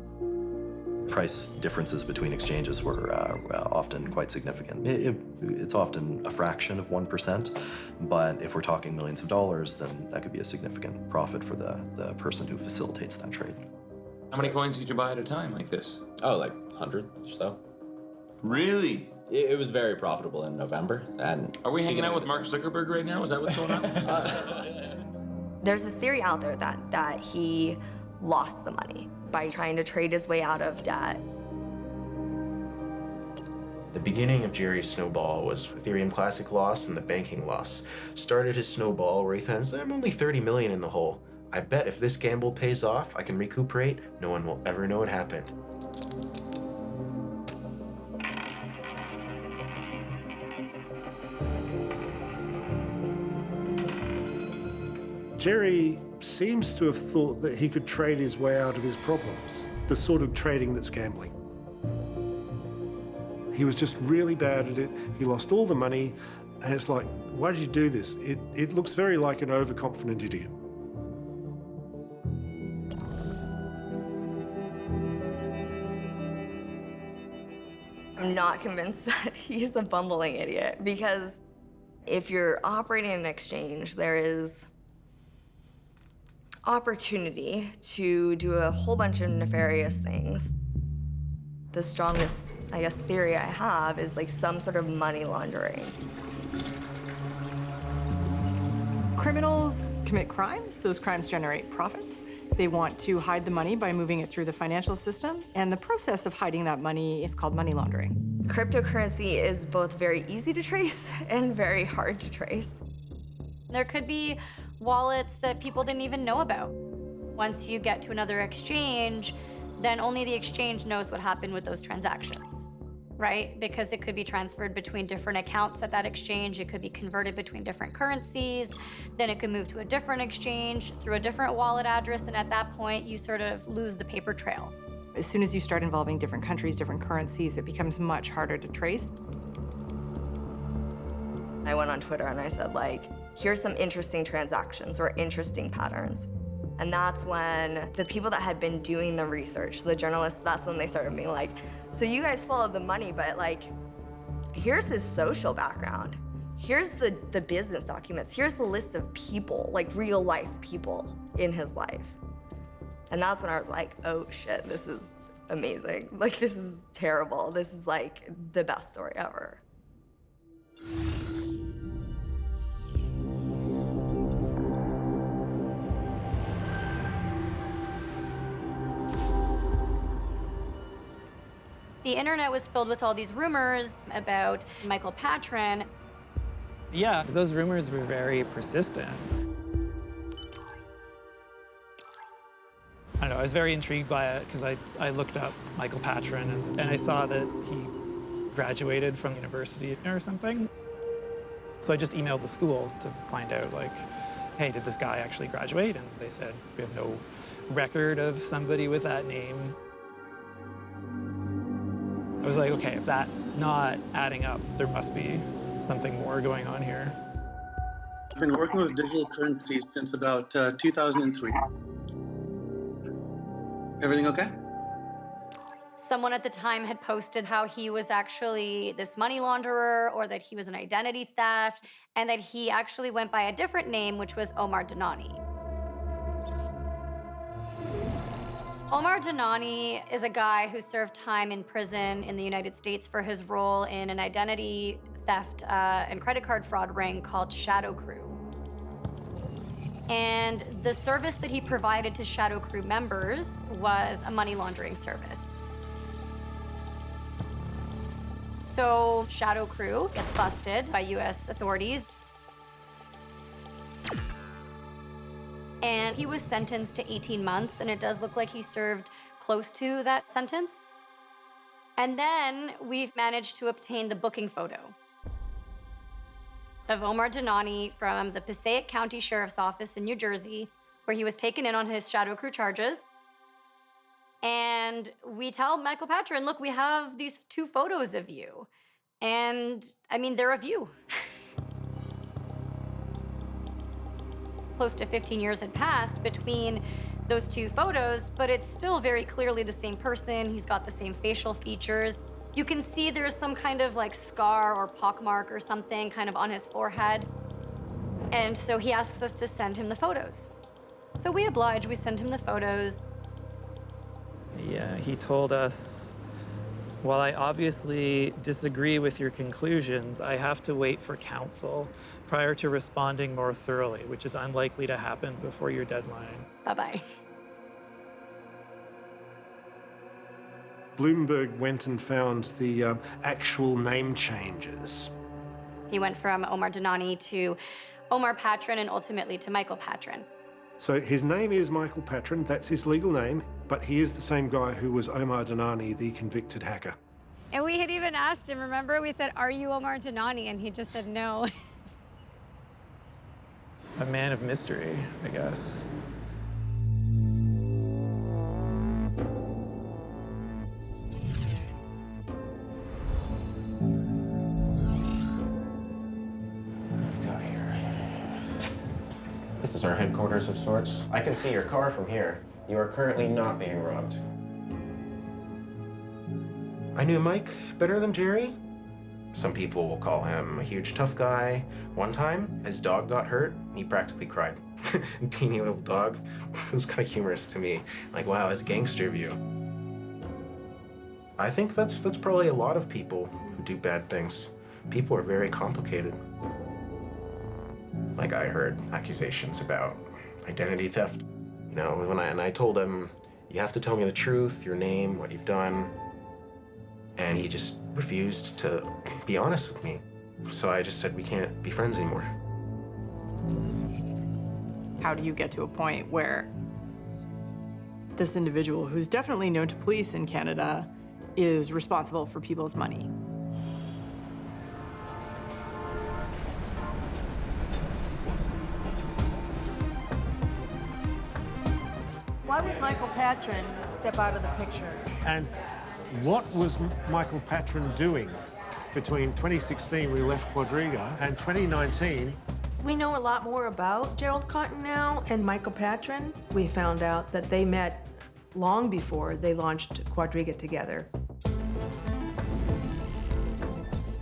Price differences between exchanges were often quite significant. It's often a fraction of 1%, but if we're talking millions of dollars, then that could be a significant profit for the person who facilitates that trade. How many coins did you buy at a time like this? Oh, like hundreds or so. Really? It was very profitable in November. And are we hanging out with Mark Zuckerberg right now? Is that what's going on? There's this theory out there that he lost the money by trying to trade his way out of debt. The beginning of Gerry's snowball was Ethereum Classic loss and the banking loss. Started his snowball where he thinks, I'm only 30 million in the hole. I bet if this gamble pays off, I can recuperate. No one will ever know it happened. Gerry seems to have thought that he could trade his way out of his problems, the sort of trading that's gambling. He was just really bad at it. He lost all the money, and it's like, why did you do this? It looks very like an overconfident idiot. I'm not convinced that he's a bumbling idiot, because if you're operating an exchange, there is opportunity to do a whole bunch of nefarious things. The strongest, I guess, theory I have is like some sort of money laundering. Criminals commit crimes. Those crimes generate profits. They want to hide the money by moving it through the financial system, and the process of hiding that money is called money laundering. Cryptocurrency is both very easy to trace and very hard to trace. There could be wallets that people didn't even know about. Once you get to another exchange, then only the exchange knows what happened with those transactions, right? Because it could be transferred between different accounts at that exchange. It could be converted between different currencies. Then it could move to a different exchange through a different wallet address. And at that point, you sort of lose the paper trail. As soon as you start involving different countries, different currencies, it becomes much harder to trace. I went on Twitter and I said, like, here's some interesting transactions or interesting patterns. And that's when the people that had been doing the research, the journalists, that's when they started being like, so you guys followed the money, but like, here's his social background. Here's the business documents. Here's the list of people, like real life people in his life. And that's when I was like, oh shit, this is amazing. Like, this is terrible. This is like the best story ever. The internet was filled with all these rumors about Michael Patryn. Yeah, those rumors were very persistent. I don't know, I was very intrigued by it because I looked up Michael Patryn and I saw that he graduated from university or something. So I just emailed the school to find out, like, hey, did this guy actually graduate? And they said, we have no record of somebody with that name. I was like, okay, if that's not adding up, there must be something more going on here. I've been working with digital currencies since about 2003. Everything okay? Someone at the time had posted how he was actually this money launderer, or that he was an identity theft, and that he actually went by a different name, which was Omar Dhanani. Omar Dhanani is a guy who served time in prison in the United States for his role in an identity theft and credit card fraud ring called Shadow Crew. And the service that he provided to Shadow Crew members was a money laundering service. So Shadow Crew gets busted by US authorities. And he was sentenced to 18 months, and it does look like he served close to that sentence. And then we've managed to obtain the booking photo of Omar Dhanani from the Passaic County Sheriff's Office in New Jersey, where he was taken in on his Shadow Crew charges. And we tell Michael Patryn, look, we have these 2 photos of you. And I mean, they're of you. Close to 15 years had passed between those 2 photos, but it's still very clearly the same person. He's got the same facial features. You can see there's some kind of like scar or pockmark or something kind of on his forehead. And so he asks us to send him the photos. So we oblige, we send him the photos. Yeah, he told us, while I obviously disagree with your conclusions, I have to wait for counsel prior to responding more thoroughly, which is unlikely to happen before your deadline. Bye-bye. Bloomberg went and found the actual name changes. He went from Omar Dhanani to Omar Patryn and ultimately to Michael Patryn. So his name is Michael Patryn, that's his legal name, but he is the same guy who was Omar Dhanani, the convicted hacker. And we had even asked him, remember? We said, are you Omar Dhanani? And he just said no. A man of mystery, I guess. This is our headquarters of sorts. I can see your car from here. You are currently not being robbed. I knew Mike better than Gerry. Some people will call him a huge tough guy. One time, his dog got hurt. He practically cried. Teeny little dog. It was kind of humorous to me. Like, wow, his gangster view. I think that's probably a lot of people who do bad things. People are very complicated. Like, I heard accusations about identity theft. You know, when I told him, you have to tell me the truth, your name, what you've done. And he just refused to be honest with me. So I just said, we can't be friends anymore. How do you get to a point where this individual, who's definitely known to police in Canada, is responsible for people's money? Why would Michael Patryn step out of the picture? And what was Michael Patryn doing between 2016, we left Quadriga, and 2019? We know a lot more about Gerald Cotten now and Michael Patryn. We found out that they met long before they launched Quadriga together.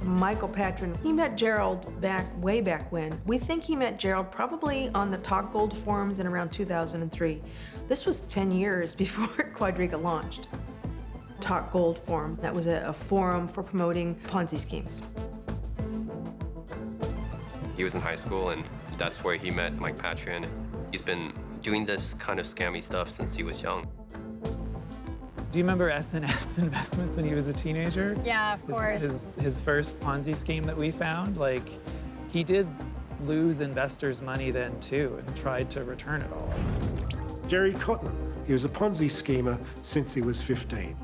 Michael Patryn, he met Gerald way back when. We think he met Gerald probably on the Talk Gold forums in around 2003. This was 10 years before Quadriga launched. Talk Gold forums, that was a forum for promoting Ponzi schemes. He was in high school, and that's where he met Mike Patryn. He's been doing this kind of scammy stuff since he was young. Do you remember S&S Investments when he was a teenager? Yeah, of course. His first Ponzi scheme that we found, like, he did lose investors' money then too and tried to return it all. Gerry Cotten, he was a Ponzi schemer since he was 15.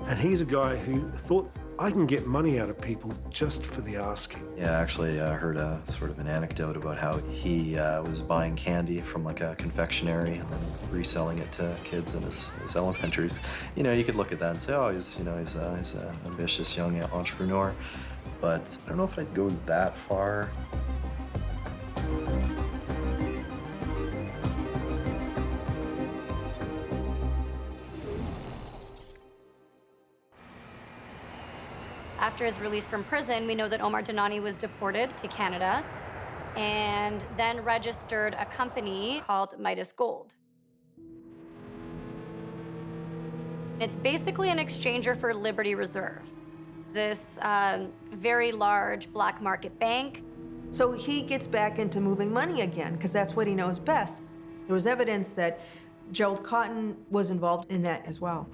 And he's a guy who thought, I can get money out of people just for the asking. Yeah, actually, I heard a sort of an anecdote about how he was buying candy from like a confectionery and then reselling it to kids in his elementaries. You know, you could look at that and say, oh, he's an ambitious young entrepreneur. But I don't know if I'd go that far. After his release from prison, we know that Omar Dhanani was deported to Canada and then registered a company called Midas Gold. It's basically an exchanger for Liberty Reserve, this very large black market bank. So he gets back into moving money again, because that's what he knows best. There was evidence that Gerald Cotten was involved in that as well.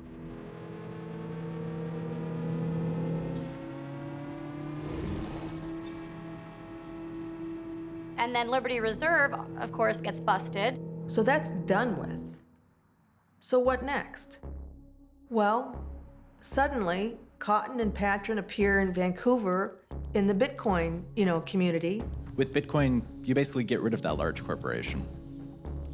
And then Liberty Reserve, of course, gets busted. So that's done with. So what next? Well, suddenly, Cotten and Patryn appear in Vancouver in the Bitcoin, community. With Bitcoin, you basically get rid of that large corporation.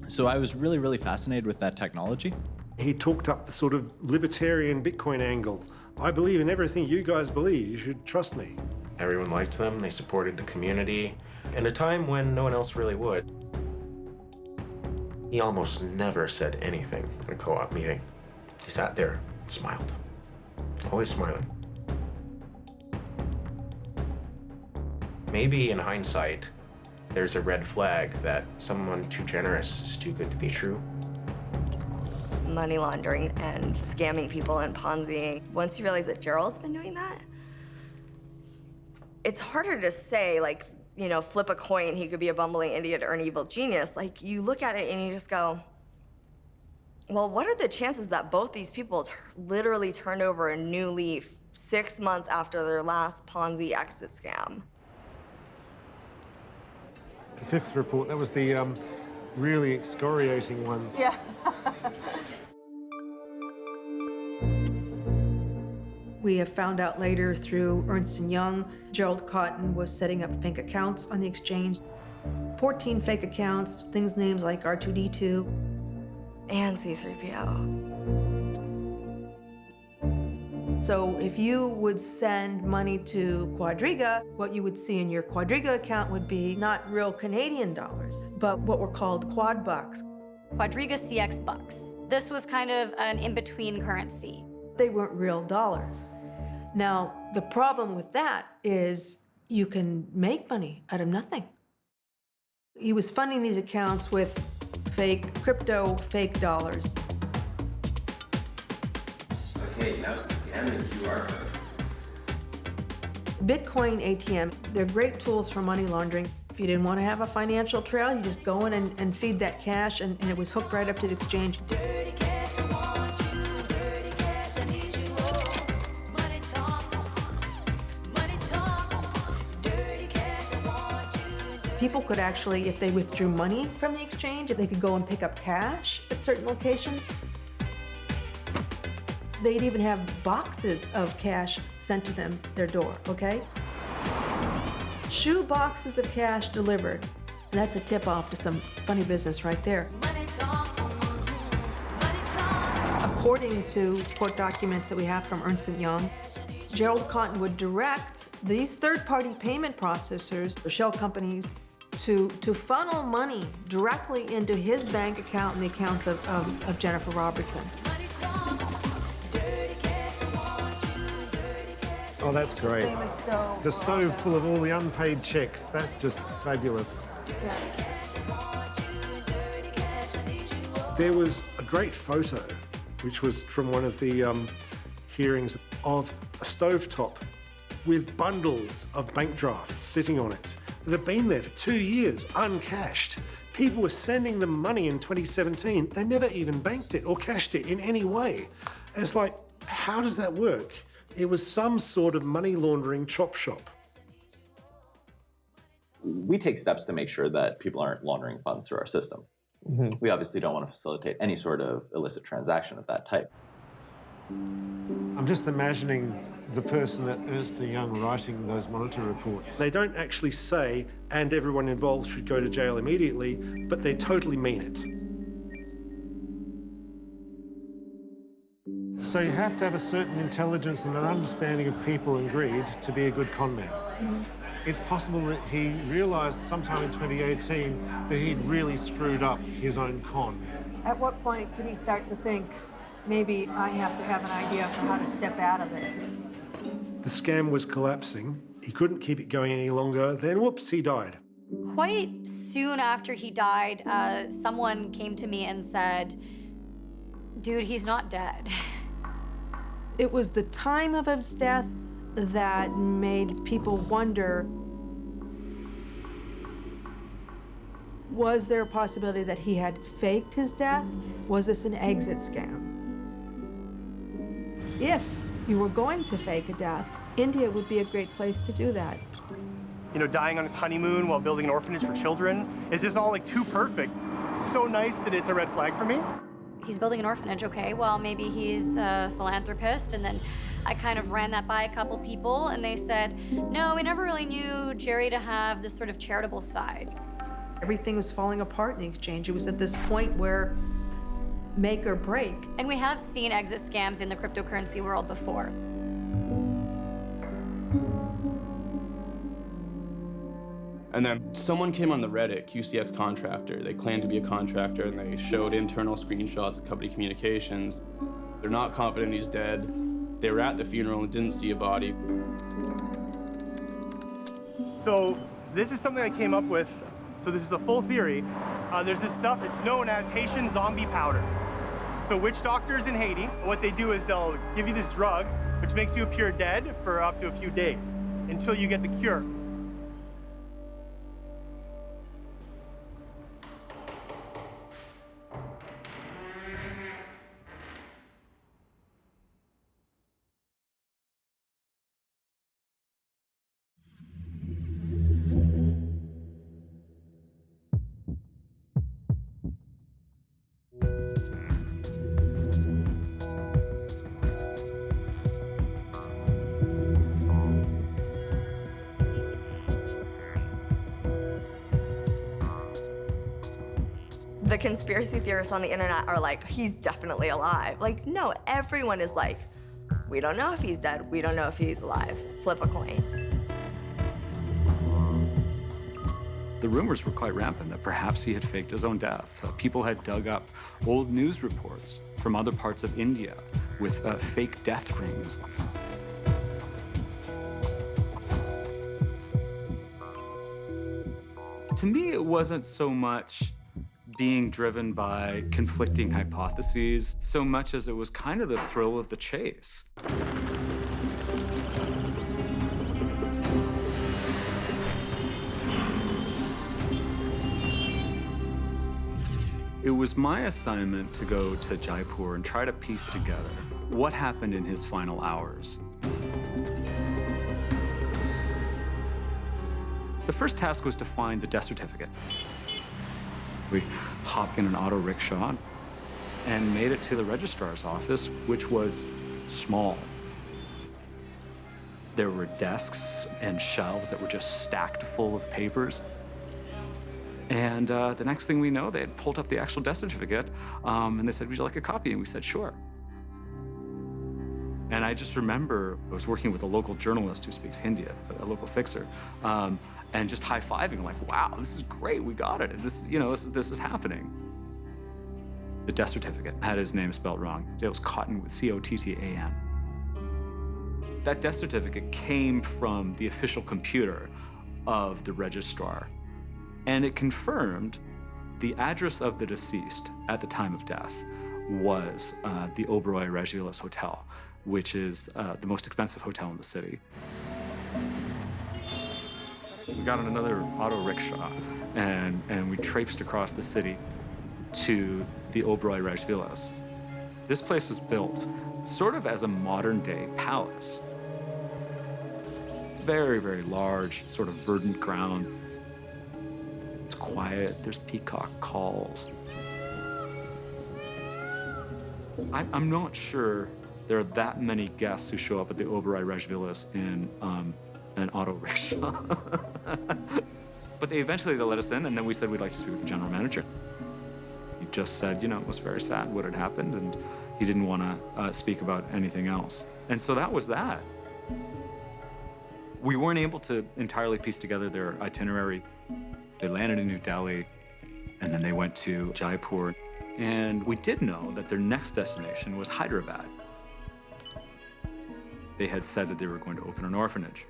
So I was really, really fascinated with that technology. He talked up the sort of libertarian Bitcoin angle. I believe in everything you guys believe. You should trust me. Everyone liked them. They supported the community. In a time when no one else really would. He almost never said anything in a co-op meeting. He sat there and smiled. Always smiling. Maybe in hindsight, there's a red flag that someone too generous is too good to be true. Money laundering and scamming people and Ponzi. Once you realize that Gerald's been doing that, it's harder to say, like, flip a coin, he could be a bumbling idiot or an evil genius. Like, you look at it and you just go, Well, what are the chances that both these people literally turned over a new leaf 6 months after their last Ponzi exit scam? The fifth report, that was the really excoriating one. Yeah. We have found out later through Ernst & Young, Gerald Cotten was setting up fake accounts on the exchange. 14 fake accounts, things names like R2D2. And C3PO. So if you would send money to Quadriga, what you would see in your Quadriga account would be not real Canadian dollars, but what were called quad bucks. QuadrigaCX bucks. This was kind of an in-between currency. They weren't real dollars. Now, the problem with that is you can make money out of nothing. He was funding these accounts with fake crypto, fake dollars. Okay, now scan the QR code. Bitcoin ATM, they're great tools for money laundering. If you didn't want to have a financial trail, you just go in and feed that cash, and it was hooked right up to the exchange. People could actually, if they withdrew money from the exchange, if they could go and pick up cash at certain locations, they'd even have boxes of cash sent to them, their door, okay? Shoe boxes of cash delivered. That's a tip-off to some funny business right there. According to court documents that we have from Ernst & Young, Gerald Cotten would direct these third-party payment processors, or shell companies, to funnel money directly into his bank account and the accounts of Jennifer Robertson. Oh, that's great. Famous stove. The stove full of all the unpaid checks. That's just fabulous. Yeah. There was a great photo, which was from one of the hearings, of a stovetop with bundles of bank drafts sitting on it that have been there for 2 years, uncashed. People were sending them money in 2017. They never even banked it or cashed it in any way. It's like, how does that work? It was some sort of money laundering chop shop. We take steps to make sure that people aren't laundering funds through our system. We obviously don't want to facilitate any sort of illicit transaction of that type. I'm just imagining the person at Ernst & Young writing those monitor reports. They don't actually say, and everyone involved should go to jail immediately, but they totally mean it. So you have to have a certain intelligence and an understanding of people and greed to be a good con man. It's possible that he realized sometime in 2018 that he'd really screwed up his own con. At what point did he start to think, maybe I have to have an idea for how to step out of this? The scam was collapsing. He couldn't keep it going any longer. Then, whoops, he died. Quite soon after he died, someone came to me and said, dude, he's not dead. It was the time of his death that made people wonder, was there a possibility that he had faked his death? Was this an exit scam? If you were going to fake a death, India would be a great place to do that. You know, dying on his honeymoon while building an orphanage for children is just all like too perfect. It's so nice that it's a red flag for me. He's building an orphanage, okay, well, maybe he's a philanthropist. And then I kind of ran that by a couple people, and they said, no, we never really knew Gerry to have this sort of charitable side. Everything was falling apart in the exchange. It was at this point where make or break. And we have seen exit scams in the cryptocurrency world before. And then someone came on the Reddit, QCX contractor. They claimed to be a contractor, and they showed internal screenshots of company communications. They're not confident he's dead. They were at the funeral and didn't see a body. So this is something I came up with. So this is a full theory. There's this stuff, it's known as Haitian zombie powder. So witch doctors in Haiti, what they do is they'll give you this drug, which makes you appear dead for up to a few days until you get the cure. The conspiracy theorists on the internet are like, he's definitely alive. Like, no, everyone is like, we don't know if he's dead. We don't know if he's alive. Flip a coin. The rumors were quite rampant that perhaps he had faked his own death. People had dug up old news reports from other parts of India with fake death rings. To me, it wasn't so much being driven by conflicting hypotheses, so much as it was kind of the thrill of the chase. It was my assignment to go to Jaipur and try to piece together what happened in his final hours. The first task was to find the death certificate. We hopped in an auto rickshaw and made it to the registrar's office, which was small. There were desks and shelves that were just stacked full of papers. And the next thing we know, they had pulled up the actual death certificate, and they said, would you like a copy? And we said, sure. And I just remember I was working with a local journalist who speaks Hindi, a local fixer, and just high-fiving, like, wow, this is great, we got it. And this is happening. The death certificate had his name spelled wrong. It was Cotten with C-O-T-T-A-N. That death certificate came from the official computer of the registrar. And it confirmed the address of the deceased at the time of death was the Oberoi Regulus Hotel, which is the most expensive hotel in the city. We got on another auto rickshaw and we traipsed across the city to the Oberoi Regulus. This place was built sort of as a modern-day palace. Very, very large, sort of verdant grounds. It's quiet, there's peacock calls. I'm not sure there are that many guests who show up at the Oberoi Regulus in an auto rickshaw. But they let us in, and then we said we'd like to speak with the general manager. He just said, it was very sad what had happened, and he didn't want to speak about anything else. And so that was that. We weren't able to entirely piece together their itinerary. They landed in New Delhi, and then they went to Jaipur. And we did know that their next destination was Hyderabad. They had said that they were going to open an orphanage.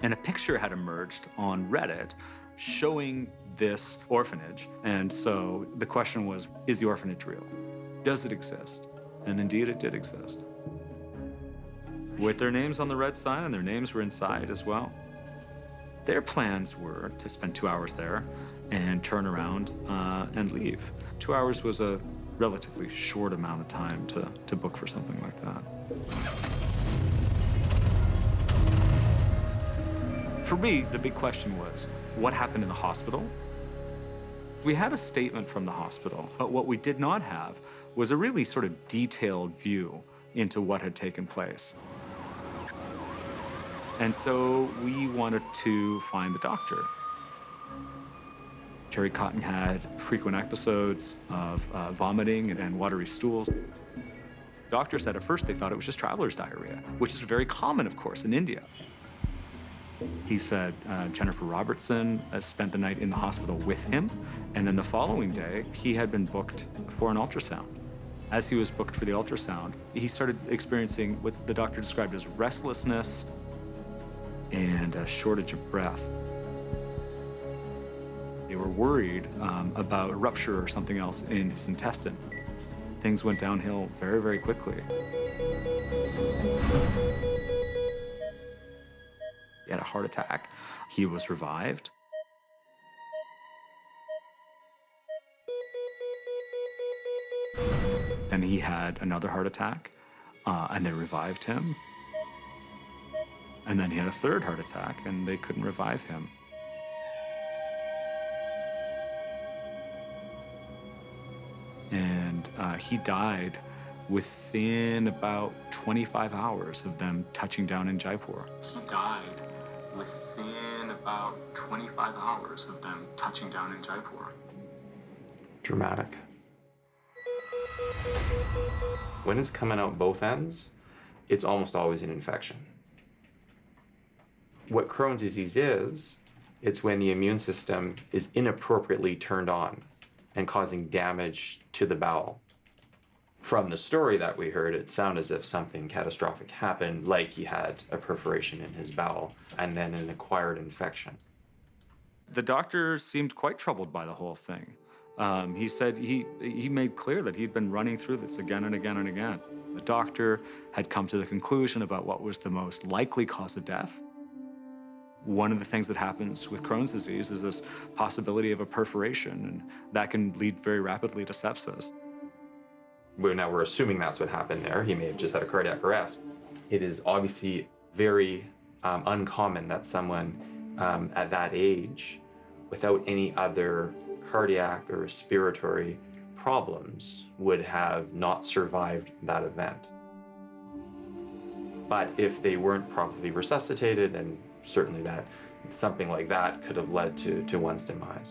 And a picture had emerged on Reddit showing this orphanage. And so the question was, is the orphanage real? Does it exist? And indeed, it did exist. With their names on the red sign, and their names were inside as well. Their plans were to spend 2 hours there and turn around and leave. 2 hours was a relatively short amount of time to book for something like that. For me, the big question was, what happened in the hospital? We had a statement from the hospital, but what we did not have was a really sort of detailed view into what had taken place. And so we wanted to find the doctor. Gerald Cotten had frequent episodes of vomiting and watery stools. The doctor said at first they thought it was just traveler's diarrhea, which is very common, of course, in India. He said Jennifer Robertson spent the night in the hospital with him, and then the following day, he had been booked for an ultrasound. As he was booked for the ultrasound, he started experiencing what the doctor described as restlessness and a shortage of breath. They were worried about a rupture or something else in his intestine. Things went downhill very, very quickly. He had a heart attack. He was revived. Then he had another heart attack, and they revived him. And then he had a third heart attack, and they couldn't revive him. And he died within about 25 hours of them touching down in Jaipur. He died within about 25 hours of them touching down in Jaipur. dramatic. When it's coming out both ends, it's almost always an infection. What Crohn's disease is, it's when the immune system is inappropriately turned on and causing damage to the bowel. From the story that we heard, it sounded as if something catastrophic happened, like he had a perforation in his bowel and then an acquired infection. The doctor seemed quite troubled by the whole thing. He said he made clear that he'd been running through this again and again and again. The doctor had come to the conclusion about what was the most likely cause of death. One of the things that happens with Crohn's disease is this possibility of a perforation, and that can lead very rapidly to sepsis. Now we're assuming that's what happened there. He may have just had a cardiac arrest. It is obviously very uncommon that someone at that age, without any other cardiac or respiratory problems, would have not survived that event. But if they weren't properly resuscitated, then certainly that something like that could have led to one's demise.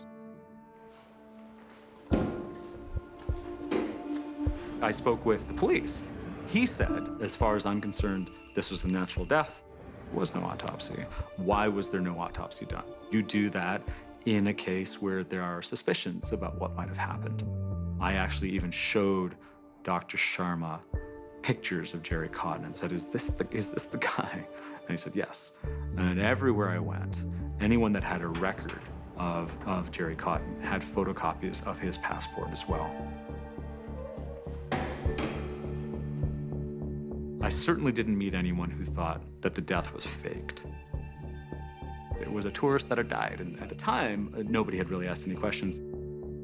I spoke with the police. He said, as far as I'm concerned, this was a natural death. There was no autopsy. Why was there no autopsy done? You do that in a case where there are suspicions about what might have happened. I actually even showed Dr. Sharma pictures of Gerald Cotten and said, is this the guy? And he said, yes. And everywhere I went, anyone that had a record of Gerald Cotten had photocopies of his passport as well. I certainly didn't meet anyone who thought that the death was faked. It was a tourist that had died, and at the time, nobody had really asked any questions.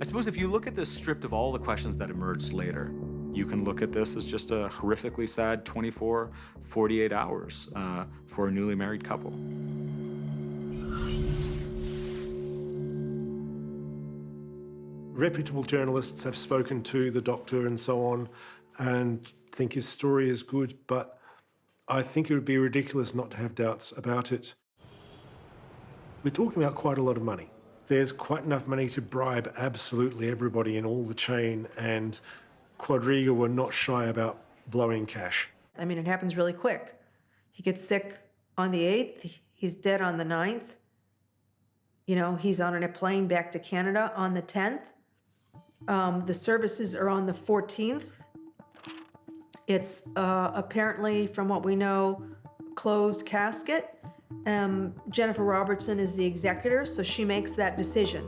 I suppose if you look at this stripped of all the questions that emerged later, you can look at this as just a horrifically sad 24, 48 hours for a newly married couple. Reputable journalists have spoken to the doctor and so on, and think his story is good, but I think it would be ridiculous not to have doubts about it. We're talking about quite a lot of money. There's quite enough money to bribe absolutely everybody in all the chain, and Quadriga were not shy about blowing cash. I mean, it happens really quick. He gets sick on the 8th, he's dead on the 9th. You know, he's on a plane back to Canada on the 10th. The services are on the 14th. It's apparently, from what we know, closed casket. Jennifer Robertson is the executor, so she makes that decision.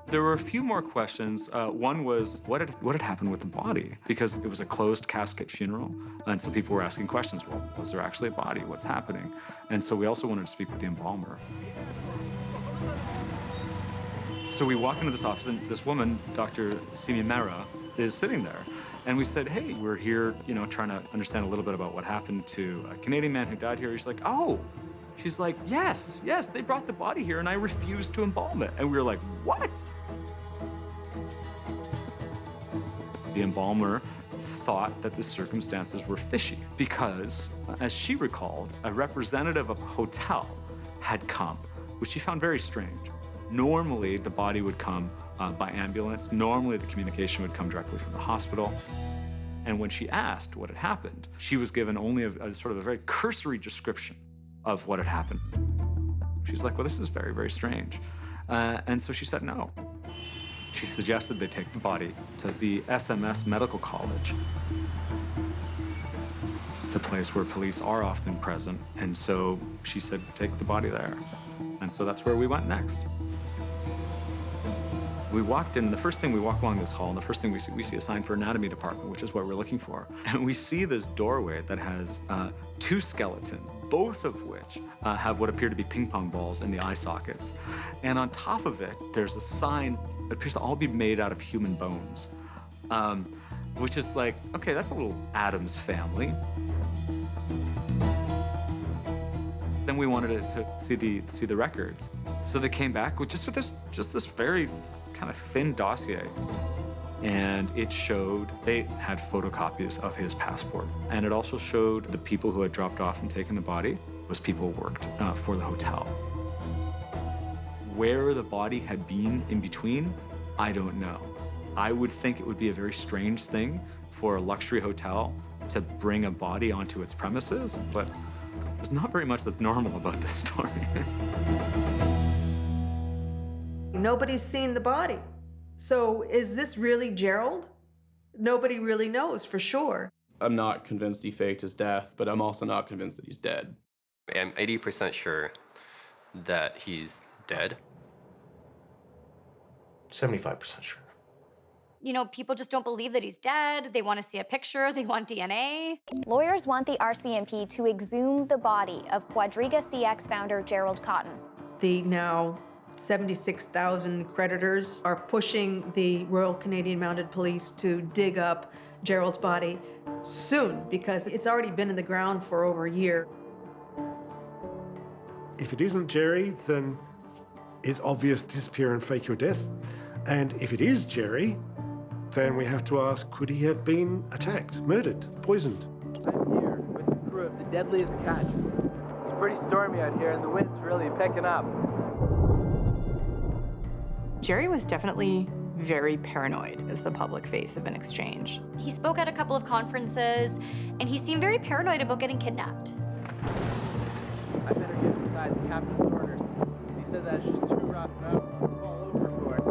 There were a few more questions. One was, what had happened with the body? Because it was a closed casket funeral, and so people were asking questions. Well, was there actually a body? What's happening? And so we also wanted to speak with the embalmer. So we walk into this office, and this woman, Dr. Simi Mehra, is sitting there. And we said, hey, we're here, you know, trying to understand a little bit about what happened to a Canadian man who died here. She's like, oh. She's like, yes, they brought the body here, and I refused to embalm it. And we were like, what? The embalmer thought that the circumstances were fishy because, as she recalled, a representative of a hotel had come, which she found very strange. Normally, the body would come by ambulance. Normally, the communication would come directly from the hospital. And when she asked what had happened, she was given only a sort of a very cursory description of what had happened. She's like, well, this is very, very strange. And so she said no. She suggested they take the body to the SMS Medical College. It's a place where police are often present. And so she said, take the body there. And so that's where we went next. We walked in, the first thing we walk along this hall, and the first thing we see a sign for anatomy department, which is what we're looking for. And we see this doorway that has 2 skeletons, both of which have what appear to be ping pong balls in the eye sockets. And on top of it, there's a sign that appears to all be made out of human bones, which is like, okay, that's a little Addams Family. Then we wanted to see the records. So they came back with just this very kind of thin dossier. And it showed they had photocopies of his passport. And it also showed the people who had dropped off and taken the body Those people worked for the hotel. Where the body had been in between, I don't know. I would think it would be a very strange thing for a luxury hotel to bring a body onto its premises, but there's not very much that's normal about this story. Nobody's seen the body. So is this really Gerald? Nobody really knows for sure. I'm not convinced he faked his death, but I'm also not convinced that he's dead. I'm 80% sure that he's dead. 75% sure. You know, people just don't believe that he's dead. They want to see a picture. They want DNA. Lawyers want the RCMP to exhume the body of QuadrigaCX founder Gerald Cotten. The now 76,000 creditors are pushing the Royal Canadian Mounted Police to dig up Gerald's body soon because it's already been in the ground for over a year. If it isn't Gerry, then it's obvious disappear and fake your death. And if it is Gerry, then we have to ask, could he have been attacked, murdered, poisoned? I'm here with the crew of the deadliest catch. It's pretty stormy out here and the wind's really picking up. Gerry was definitely very paranoid as the public face of an exchange. He spoke at a couple of conferences, and he seemed very paranoid about getting kidnapped. I better get inside the captain's orders. He said that it's just too rough and I'll fall overboard.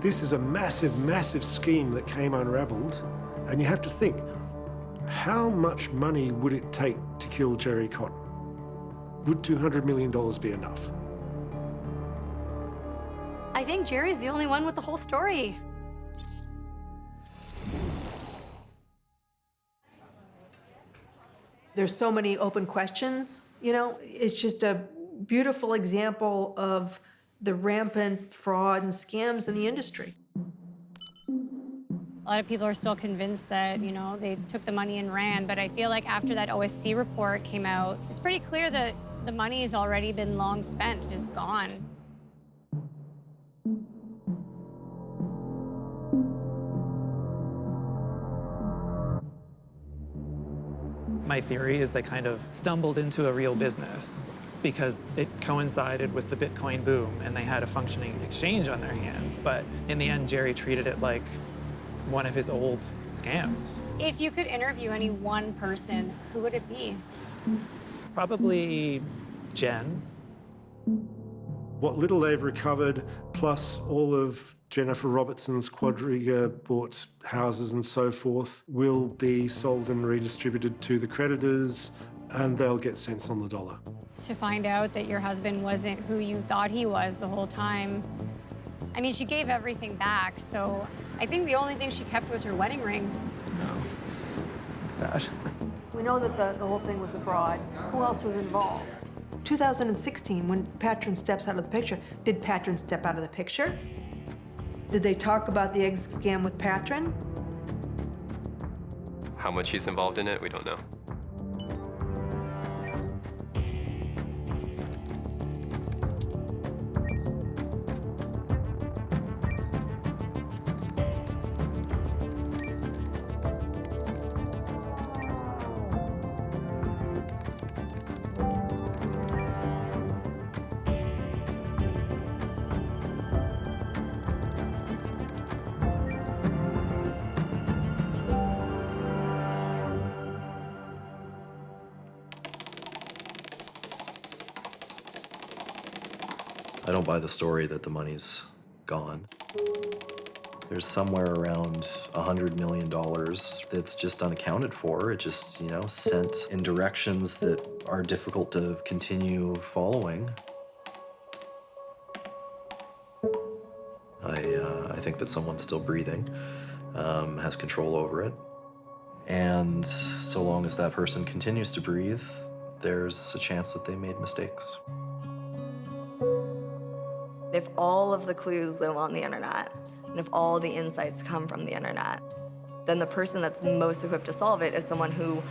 This is a massive, massive scheme that came unraveled, and you have to think, how much money would it take to kill Gerry Cotten? Would $200 million be enough? I think Gerry's the only one with the whole story. There's so many open questions, you know, it's just a beautiful example of the rampant fraud and scams in the industry. A lot of people are still convinced that, you know, they took the money and ran, but I feel like after that OSC report came out, it's pretty clear that the money has already been long spent and is gone. My theory is they kind of stumbled into a real business because it coincided with the Bitcoin boom and they had a functioning exchange on their hands. But in the end, Gerry treated it like one of his old scams. If you could interview any one person, who would it be? Probably Jen. What little they've recovered, plus all of Jennifer Robertson's Quadriga bought houses and so forth, will be sold and redistributed to the creditors, and they'll get cents on the dollar. To find out that your husband wasn't who you thought he was the whole time. I mean, she gave everything back, so I think the only thing she kept was her wedding ring. It's sad. We know that the whole thing was a fraud. Who else was involved? 2016, when Patryn steps out of the picture, did Patryn step out of the picture? Did they talk about the egg scam with Patryn? How much he's involved in it, we don't know. I don't buy the story that the money's gone. There's somewhere around $100 million that's just unaccounted for. It just, you know, sent in directions that are difficult to continue following. I think that someone still breathing has control over it. And so long as that person continues to breathe, there's a chance that they made mistakes. If all of the clues live on the internet, and if all the insights come from the internet, then the person that's most equipped to solve it is someone who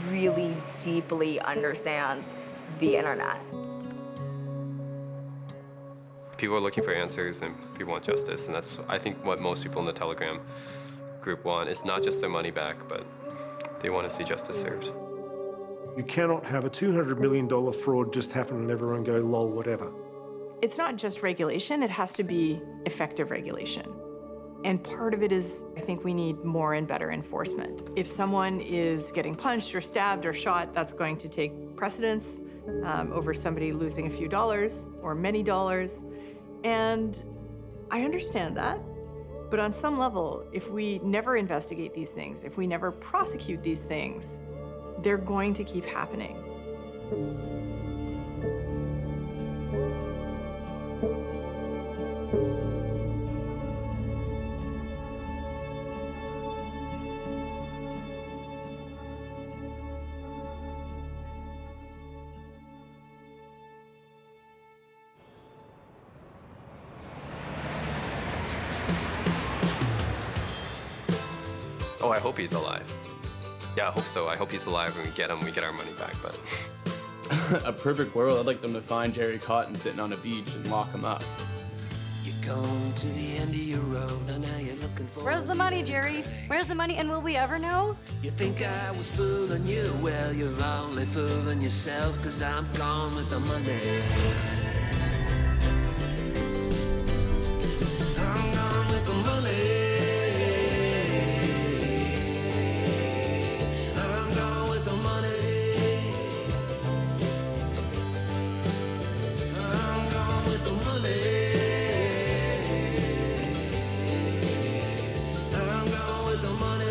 really deeply understands the internet. People are looking for answers and people want justice, and that's, I think, what most people in the Telegram group want. It's not just their money back, but they want to see justice served. You cannot have a $200 million fraud just happen and everyone go, lol, whatever. It's not just regulation, it has to be effective regulation. And part of it is, I think we need more and better enforcement. If someone is getting punched or stabbed or shot, that's going to take precedence over somebody losing a few dollars or many dollars. And I understand that. But on some level, if we never investigate these things, if we never prosecute these things, they're going to keep happening. Oh, I hope he's alive. Yeah, I hope so. I hope he's alive and we get him, we get our money back, but... A perfect world, I'd like them to find Gerald Cotten sitting on a beach and lock him up. You're going to the end of your road, and now you're looking for... Where's the money, Gerry? Where's the money, and will we ever know? You think I was fooling you? Well, you're only fooling yourself, 'cause I'm gone with the money. I'm gone with the money. I'm gone with the money. I'm gone with the money. I'm gone with the money.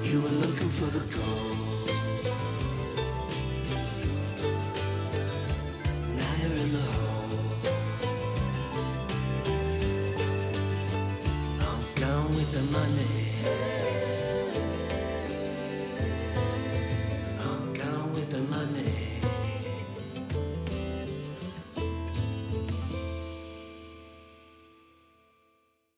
You were looking for the gold. Now you're in the hole. I'm gone with the money.